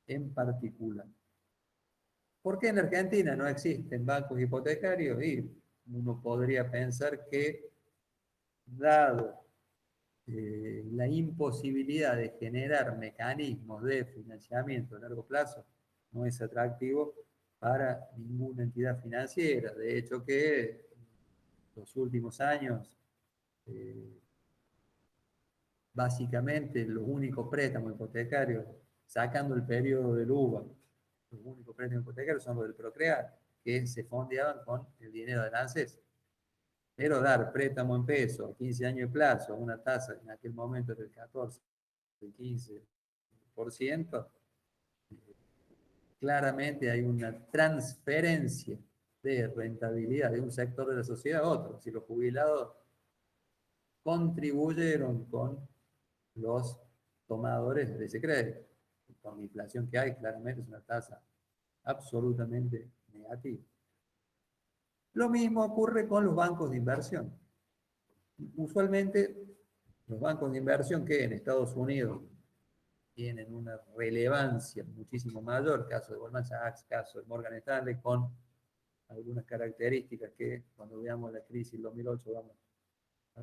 en particular. ¿Por qué en Argentina no existen bancos hipotecarios? Y uno podría pensar que, dado la imposibilidad de generar mecanismos de financiamiento a largo plazo, no es atractivo para ninguna entidad financiera. De hecho, que en los últimos años, eh, básicamente los únicos préstamos hipotecarios, sacando el periodo del UBA, los únicos préstamos hipotecarios son los del Procrear, que se fondeaban con el dinero del ANSES. Pero dar préstamo en pesos a 15 años de plazo, a una tasa en aquel momento del 14, del 15%, claramente hay una transferencia de rentabilidad de un sector de la sociedad a otro. Si los jubilados contribuyeron con los tomadores de ese crédito. Con la inflación que hay, claramente es una tasa absolutamente negativa. Lo mismo ocurre con los bancos de inversión. Usualmente, los bancos de inversión que en Estados Unidos tienen una relevancia muchísimo mayor, caso de Goldman Sachs, caso de Morgan Stanley, con algunas características que cuando veamos la crisis del 2008 vamos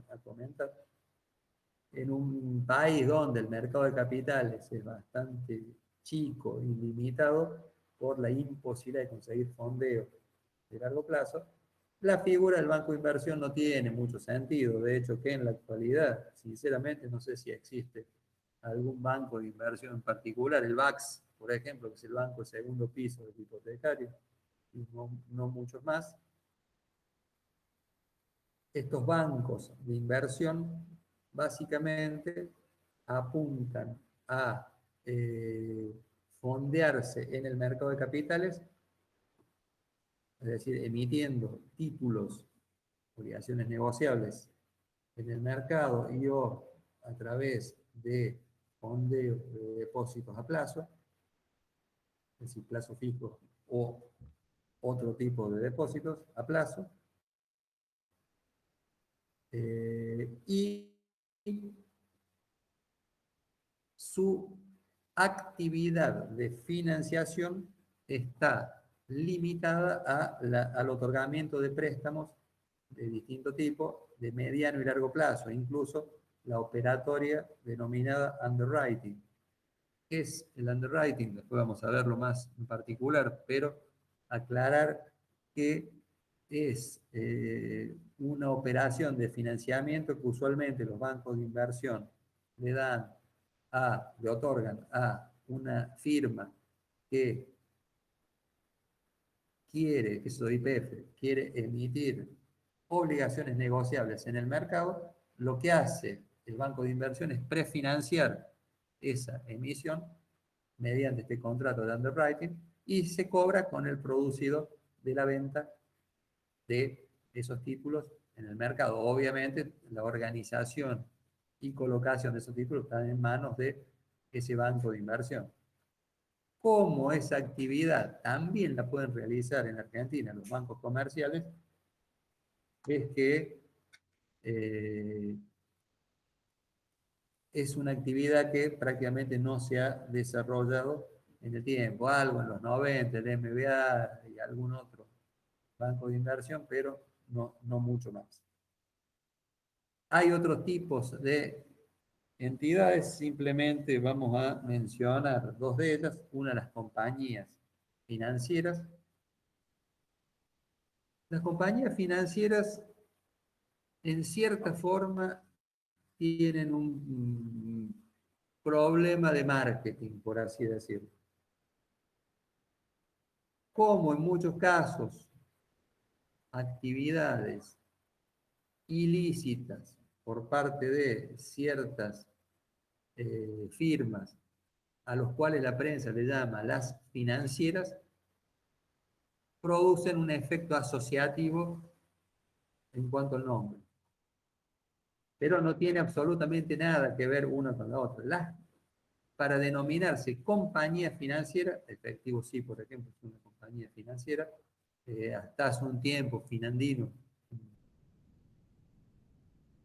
a comentar. En un país donde el mercado de capitales es bastante chico y limitado por la imposibilidad de conseguir fondeo de largo plazo, la figura del banco de inversión no tiene mucho sentido. De hecho, que en la actualidad, sinceramente, no sé si existe algún banco de inversión en particular, el BAX, por ejemplo, que es el banco de segundo piso del hipotecario, y no muchos más. Estos bancos de inversión básicamente apuntan a fondearse en el mercado de capitales, es decir, emitiendo títulos, obligaciones negociables en el mercado y o a través de fondeo de depósitos a plazo, es decir, plazo fijo o otro tipo de depósitos a plazo, y su actividad de financiación está limitada al otorgamiento de préstamos de distinto tipo, de mediano y largo plazo, incluso la operatoria denominada underwriting. ¿Qué es el underwriting? Después vamos a verlo más en particular, pero aclarar que es una operación de financiamiento que usualmente los bancos de inversión le otorgan a una firma que quiere, que es YPF, quiere emitir obligaciones negociables en el mercado. Lo que hace el banco de inversión es prefinanciar esa emisión mediante este contrato de underwriting y se cobra con el producido de la venta de esos títulos en el mercado. Obviamente, la organización y colocación de esos títulos están en manos de ese banco de inversión. Como esa actividad también la pueden realizar en Argentina los bancos comerciales, es que es una actividad que prácticamente no se ha desarrollado en el tiempo. Algo en los 90, el MBA y algún otro banco de inversión, pero no mucho más. Hay otros tipos de entidades, simplemente vamos a mencionar dos de ellas. Una, las compañías financieras. Las compañías financieras, en cierta forma, tienen un problema de marketing, por así decirlo. Como en muchos casos, actividades ilícitas por parte de ciertas firmas a los cuales la prensa le llama las financieras, producen un efecto asociativo en cuanto al nombre. Pero no tiene absolutamente nada que ver una con la otra. Para denominarse compañía financiera, efectivo sí, por ejemplo, es una compañía financiera, hasta hace un tiempo Finandino,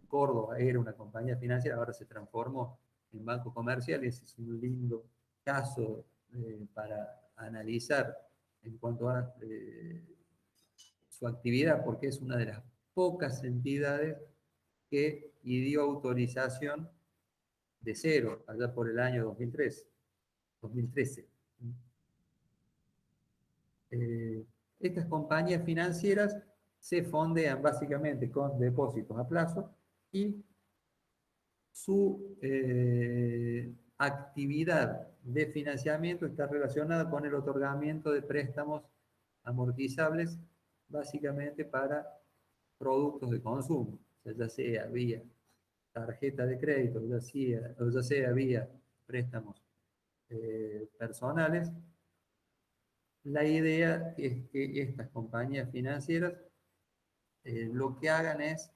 Córdoba, era una compañía financiera, ahora se transformó en banco comercial y ese es un lindo caso para analizar en cuanto a su actividad, porque es una de las pocas entidades que dio autorización de cero, allá por el año 2013. Estas compañías financieras se fondean básicamente con depósitos a plazo y su actividad de financiamiento está relacionada con el otorgamiento de préstamos amortizables, básicamente para productos de consumo, o sea, ya sea vía tarjeta de crédito, ya sea vía préstamos personales. La idea es que estas compañías financieras lo que hagan es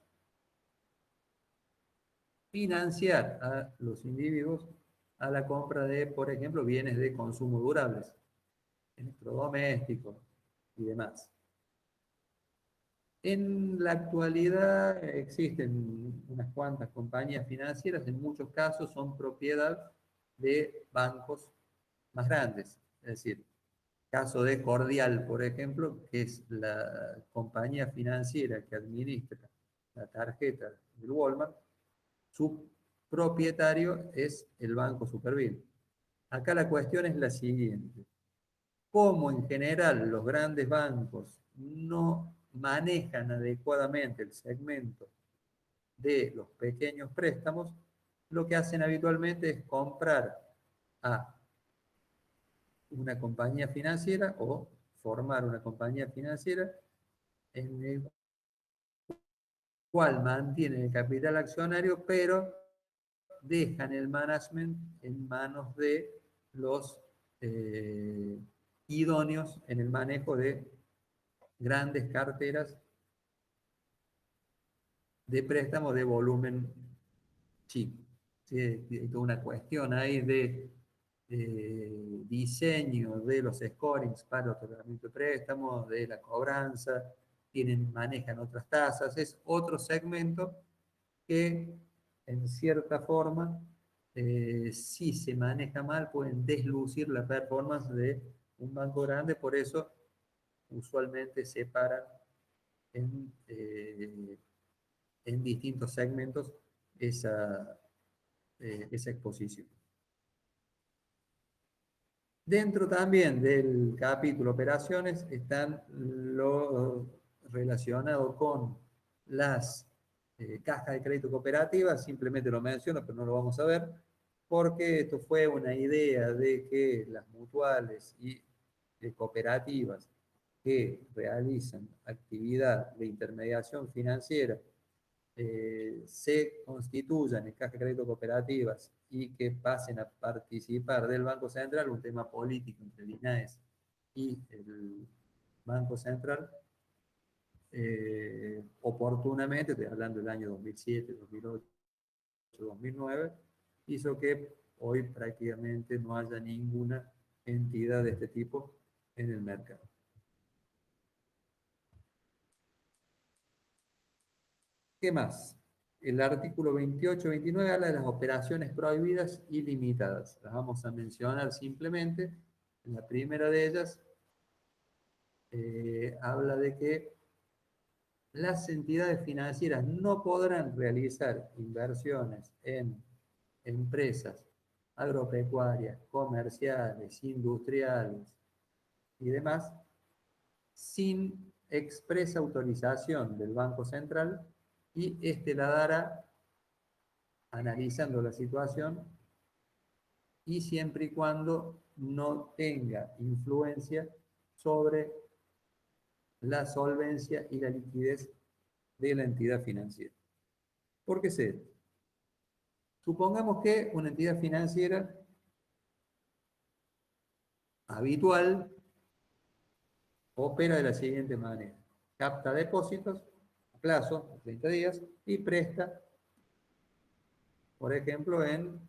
financiar a los individuos a la compra de, por ejemplo, bienes de consumo durables, electrodomésticos y demás. En la actualidad existen unas cuantas compañías financieras, en muchos casos son propiedad de bancos más grandes. Es decir, caso de Cordial, por ejemplo, que es la compañía financiera que administra la tarjeta del Walmart, su propietario es el Banco Superville. Acá la cuestión es la siguiente. Como en general los grandes bancos no manejan adecuadamente el segmento de los pequeños préstamos, lo que hacen habitualmente es comprar a una compañía financiera o formar una compañía financiera en el cual mantienen el capital accionario, pero dejan el management en manos de los idóneos en el manejo de grandes carteras de préstamos de volumen chico. ¿Sí? Hay toda una cuestión ahí de diseño de los scorings para el otorgamiento de préstamos, de la cobranza, manejan otras tasas, es otro segmento que en cierta forma, si se maneja mal, pueden deslucir la performance de un banco grande, por eso usualmente separan en distintos segmentos esa exposición. Dentro también del capítulo operaciones están lo relacionado con las cajas de crédito cooperativas, simplemente lo menciono, pero no lo vamos a ver, porque esto fue una idea de que las mutuales y cooperativas que realizan actividad de intermediación financiera se constituyan en cajas de crédito cooperativas y que pasen a participar del Banco Central, un tema político entre el INAES y el Banco Central, oportunamente, estoy hablando del año 2007, 2008, 2009, hizo que hoy prácticamente no haya ninguna entidad de este tipo en el mercado. ¿Qué más? el artículo 28-29 habla de las operaciones prohibidas y limitadas. Las vamos a mencionar simplemente. En la primera de ellas habla de que las entidades financieras no podrán realizar inversiones en empresas agropecuarias, comerciales, industriales y demás sin expresa autorización del Banco Central, y este la dará analizando la situación y siempre y cuando no tenga influencia sobre la solvencia y la liquidez de la entidad financiera. ¿Por qué sé? Supongamos que una entidad financiera habitual opera de la siguiente manera: capta depósitos a plazo, 30 días, y presta, por ejemplo, en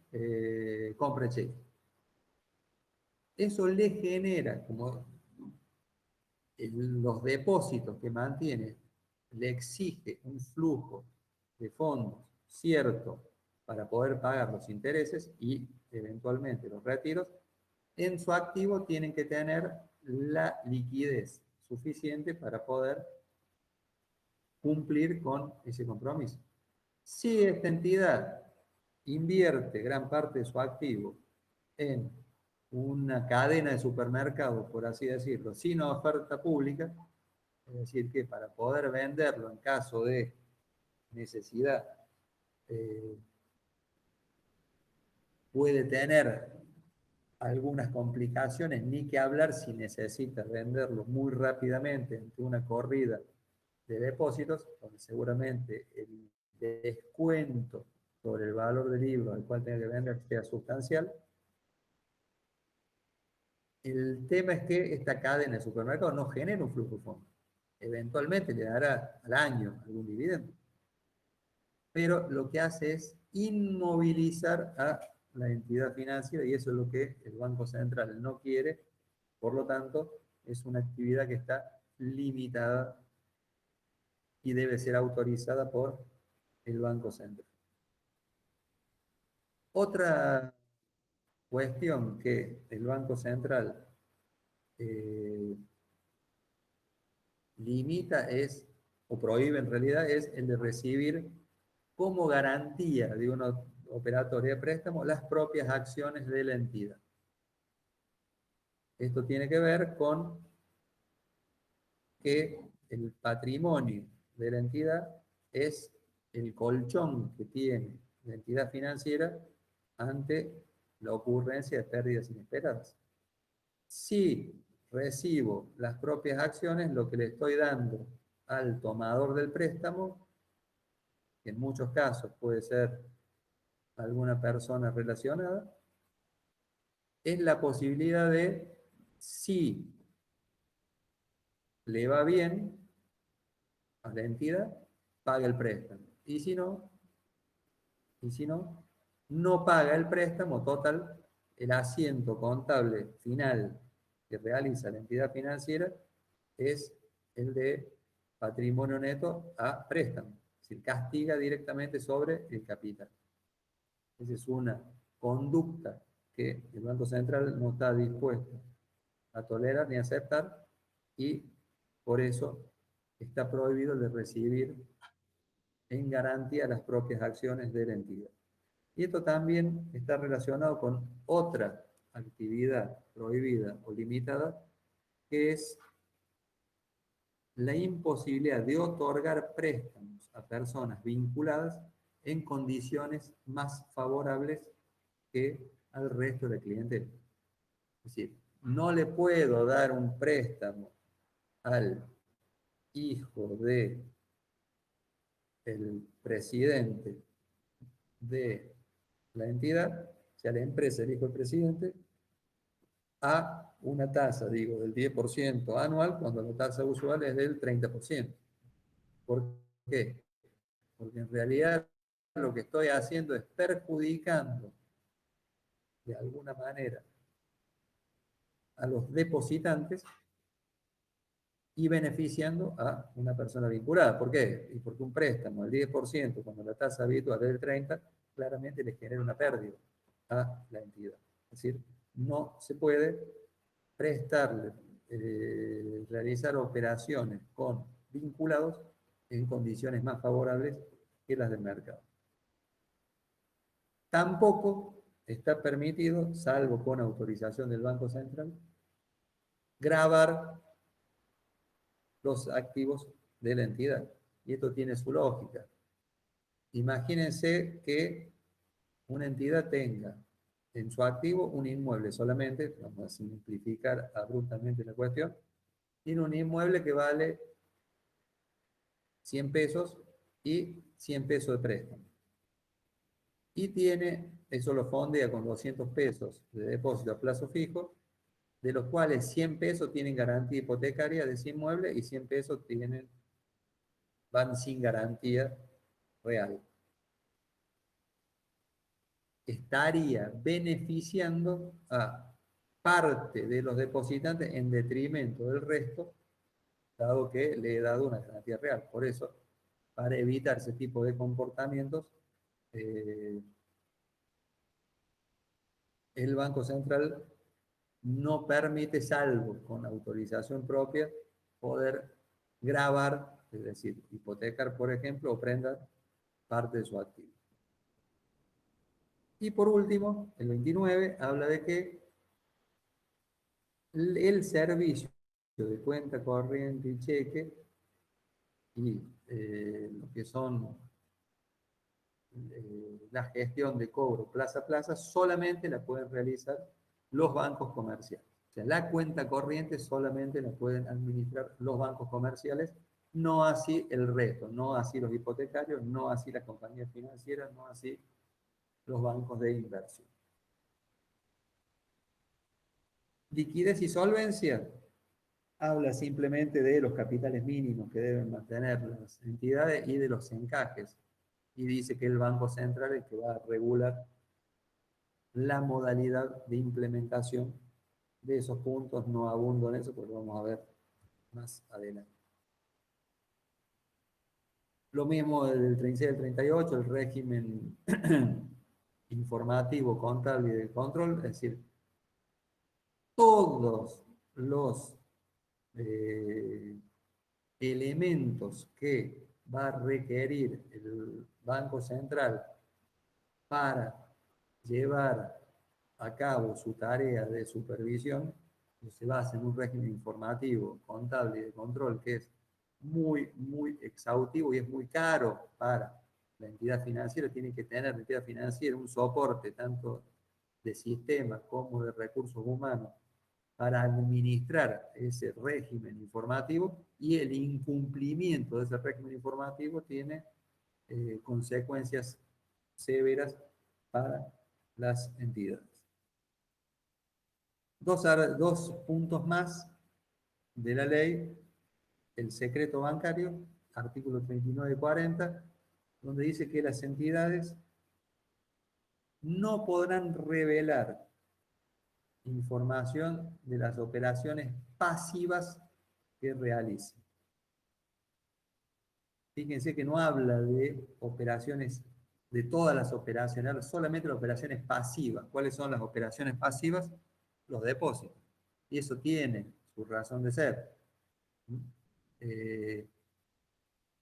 compra cheque. Eso le genera, como los depósitos que mantiene, le exige un flujo de fondos cierto para poder pagar los intereses y eventualmente los retiros. En su activo tienen que tener la liquidez suficiente para poder cumplir con ese compromiso. Si esta entidad invierte gran parte de su activo en una cadena de supermercados, por así decirlo, sin oferta pública, es decir, que para poder venderlo en caso de necesidad, eh, puede tener algunas complicaciones, ni que hablar si necesita venderlo muy rápidamente ante una corrida de depósitos, donde seguramente el descuento sobre el valor del libro al cual tenga que vender sea sustancial. El tema es que esta cadena de supermercados no genera un flujo de fondos. Eventualmente le dará al año algún dividendo, pero lo que hace es inmovilizar a la entidad financiera, y eso es lo que el Banco Central no quiere. Por lo tanto, es una actividad que está limitada y debe ser autorizada por el Banco Central. Otra cuestión que el Banco Central eh, limita es, o prohíbe en realidad, es el de recibir como garantía de una operatoria de préstamo las propias acciones de la entidad. Esto tiene que ver con que el patrimonio de la entidad es el colchón que tiene la entidad financiera ante la ocurrencia de pérdidas inesperadas. Si recibo las propias acciones, lo que le estoy dando al tomador del préstamo, que en muchos casos puede ser alguna persona relacionada, es la posibilidad de, si le va bien a la entidad, paga el préstamo. Y si no, no paga el préstamo. Total, el asiento contable final que realiza la entidad financiera es el de patrimonio neto a préstamo. Es decir, castiga directamente sobre el capital. Esa es una conducta que el Banco Central no está dispuesto a tolerar ni a aceptar, y por eso está prohibido de recibir en garantía las propias acciones de la entidad. Y esto también está relacionado con otra actividad prohibida o limitada, que es la imposibilidad de otorgar préstamos a personas vinculadas en condiciones más favorables que al resto de la clientela. Es decir, no le puedo dar un préstamo al hijo de el presidente de la entidad, o sea, la empresa, el hijo del presidente, a una tasa, digo, del 10% anual, cuando la tasa usual es del 30%. ¿Por qué? Porque en realidad lo que estoy haciendo es perjudicando de alguna manera a los depositantes, y beneficiando a una persona vinculada. ¿Por qué? Y porque un préstamo al 10%, cuando la tasa habitual es del 30%, claramente le genera una pérdida a la entidad. Es decir, no se puede prestarle, realizar operaciones con vinculados en condiciones más favorables que las del mercado. Tampoco está permitido, salvo con autorización del Banco Central, gravar los activos de la entidad. Y esto tiene su lógica. Imagínense que una entidad tenga en su activo un inmueble solamente, vamos a simplificar abruptamente la cuestión, tiene un inmueble que vale 100 pesos y 100 pesos de préstamo. Y tiene, eso lo fondea con 200 pesos de depósito a plazo fijo, de los cuales 100 pesos tienen garantía hipotecaria de ese inmueble y 100 pesos van sin garantía real. Estaría beneficiando a parte de los depositantes en detrimento del resto, dado que le he dado una garantía real. Por eso, para evitar ese tipo de comportamientos, el Banco Central no permite, salvo con autorización propia, poder gravar, es decir, hipotecar, por ejemplo, o prendar parte de su activo. Y por último, el 29 habla de que el servicio de cuenta corriente y cheque y lo que son la gestión de cobro plaza a plaza solamente la pueden realizar los bancos comerciales. O sea, la cuenta corriente solamente la pueden administrar los bancos comerciales, no así el resto, no así los hipotecarios, no así las compañías financieras, no así los bancos de inversión. Liquidez y solvencia habla simplemente de los capitales mínimos que deben mantener las entidades y de los encajes. Y dice que el Banco Central es el que va a regular la modalidad de implementación de esos puntos. No abundo en eso porque vamos a ver más adelante. Lo mismo del 36 al 38, el régimen informativo, contable y de control, es decir, todos los elementos que va a requerir el Banco Central para llevar a cabo su tarea de supervisión, que se basa en un régimen informativo, contable y de control que es muy exhaustivo y es muy caro para la entidad financiera. Tiene que tener la entidad financiera un soporte tanto de sistemas como de recursos humanos para administrar ese régimen informativo, y el incumplimiento de ese régimen informativo tiene consecuencias severas para las entidades. Dos puntos más de la ley: el secreto bancario, artículo 39 y 40, donde dice que las entidades no podrán revelar información de las operaciones pasivas que realicen. Fíjense que no habla de operaciones, de todas las operaciones, solamente las operaciones pasivas. ¿Cuáles son las operaciones pasivas? Los depósitos. Y eso tiene su razón de ser. Eh,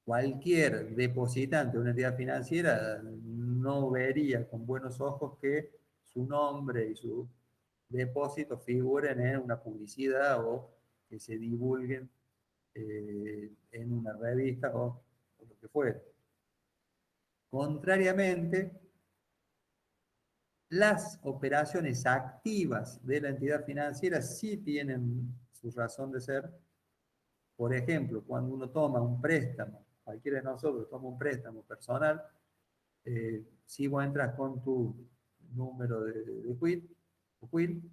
Cualquier depositante de una entidad financiera no vería con buenos ojos que su nombre y su depósito figuren en una publicidad o que se divulguen en una revista o lo que fuera. Contrariamente, las operaciones activas de la entidad financiera sí tienen su razón de ser. Por ejemplo, cuando uno toma un préstamo, cualquiera de nosotros toma un préstamo personal, si vos entras con tu número de QUIL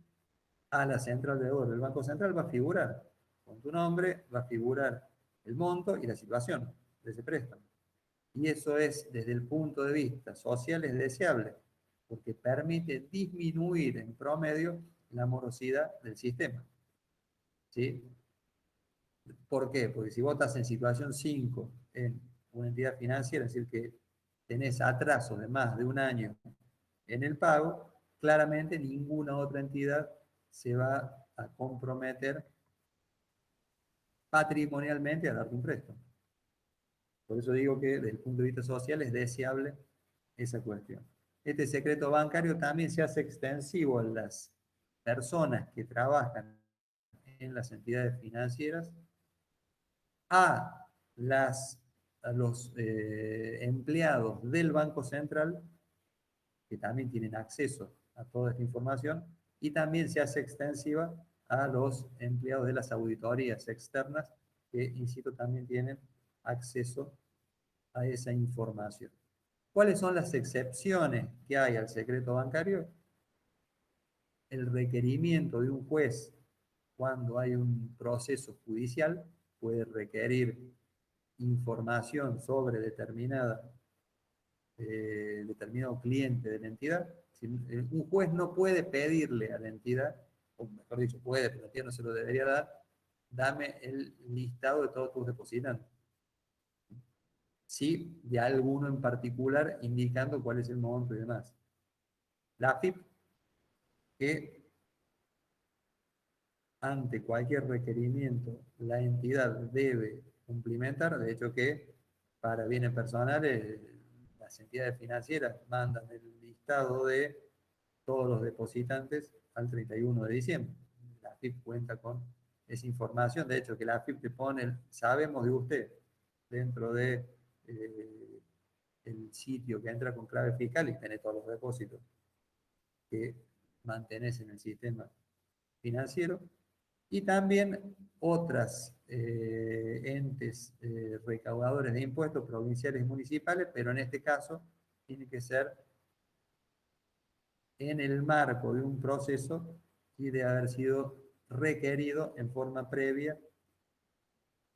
a la central de deuda del Banco Central, va a figurar con tu nombre, va a figurar el monto y la situación de ese préstamo. Y eso es, desde el punto de vista social, es deseable, porque permite disminuir en promedio la morosidad del sistema. ¿Sí? ¿Por qué? Porque si vos estás en situación 5 en una entidad financiera, es decir, que tenés atrasos de más de un año en el pago, claramente ninguna otra entidad se va a comprometer patrimonialmente a darte un préstamo. Por eso digo que desde el punto de vista social es deseable esa cuestión. Este secreto bancario también se hace extensivo a las personas que trabajan en las entidades financieras, a, a los empleados del Banco Central, que también tienen acceso a toda esta información, y también se hace extensiva a los empleados de las auditorías externas, que, insisto, también tienen acceso a esa información. ¿Cuáles son las excepciones que hay al secreto bancario? El requerimiento de un juez cuando hay un proceso judicial puede requerir información sobre determinado cliente de la entidad. Un juez no puede pedirle a la entidad, o mejor dicho, puede, pero la entidad no se lo debería dar, dame el listado de todos tus depositantes. Sí, de alguno en particular indicando cuál es el monto y demás. La AFIP, que ante cualquier requerimiento la entidad debe cumplimentar, de hecho que para bienes personales las entidades financieras mandan el listado de todos los depositantes al 31 de diciembre. La AFIP cuenta con esa información, de hecho que la AFIP te pone, sabemos de usted, dentro de el sitio que entra con clave fiscal y tiene todos los depósitos que mantenés en el sistema financiero, y también otras entes recaudadores de impuestos provinciales y municipales, pero en este caso tiene que ser en el marco de un proceso y de haber sido requerido en forma previa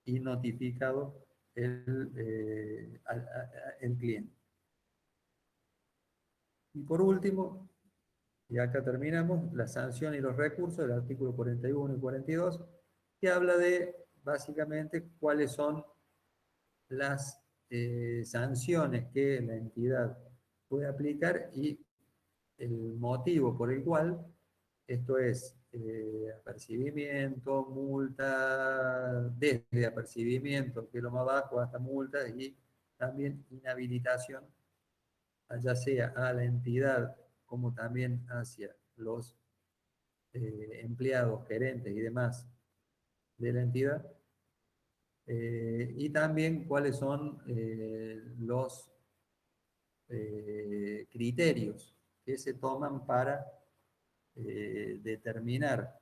y notificado el cliente. Y por último, y acá terminamos, la sanción y los recursos del artículo 41 y 42, que habla de básicamente cuáles son las sanciones que la entidad puede aplicar y el motivo por el cual, esto es apercibimiento, multa, desde apercibimiento, que es lo más bajo, hasta multa, y también inhabilitación, ya sea a la entidad como también hacia los empleados, gerentes y demás de la entidad, y también cuáles son los criterios que se toman para determinar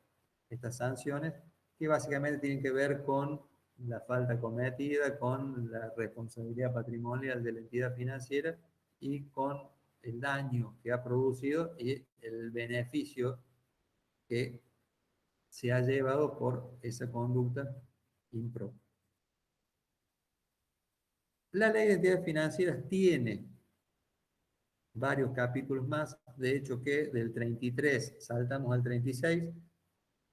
estas sanciones, que básicamente tienen que ver con la falta cometida, con la responsabilidad patrimonial de la entidad financiera y con el daño que ha producido y el beneficio que se ha llevado por esa conducta impropia. La ley de entidades financieras tiene varios capítulos más, de hecho que del 33 saltamos al 36,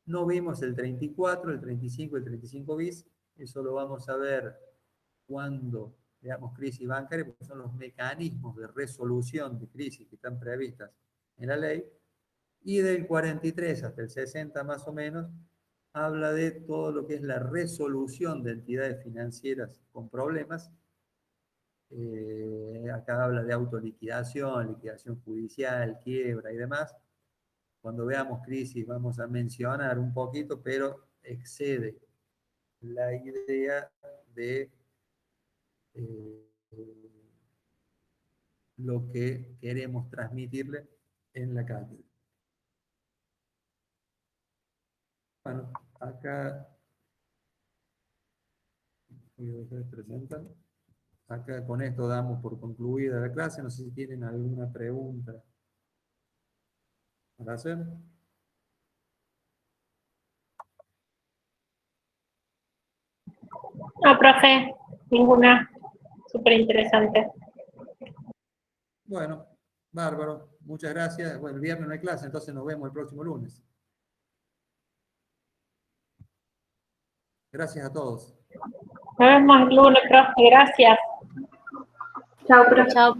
no vimos el 34, el 35, el 35 bis, eso lo vamos a ver cuando veamos crisis bancaria, porque son los mecanismos de resolución de crisis que están previstas en la ley, y del 43 hasta el 60 más o menos, habla de todo lo que es la resolución de entidades financieras con problemas. Acá habla de autoliquidación, liquidación judicial, quiebra y demás. Cuando veamos crisis vamos a mencionar un poquito, pero excede la idea de lo que queremos transmitirle en la cátedra. Bueno, acá presentan. Acá con esto damos por concluida la clase. No sé si tienen alguna pregunta para hacer. No, profe, ninguna. Súper interesante. Bueno, bárbaro. Muchas gracias. Bueno, el viernes no hay clase, entonces nos vemos el próximo lunes. Gracias a todos. Nos vemos el lunes, profe. Gracias. Chao, profe. Chao.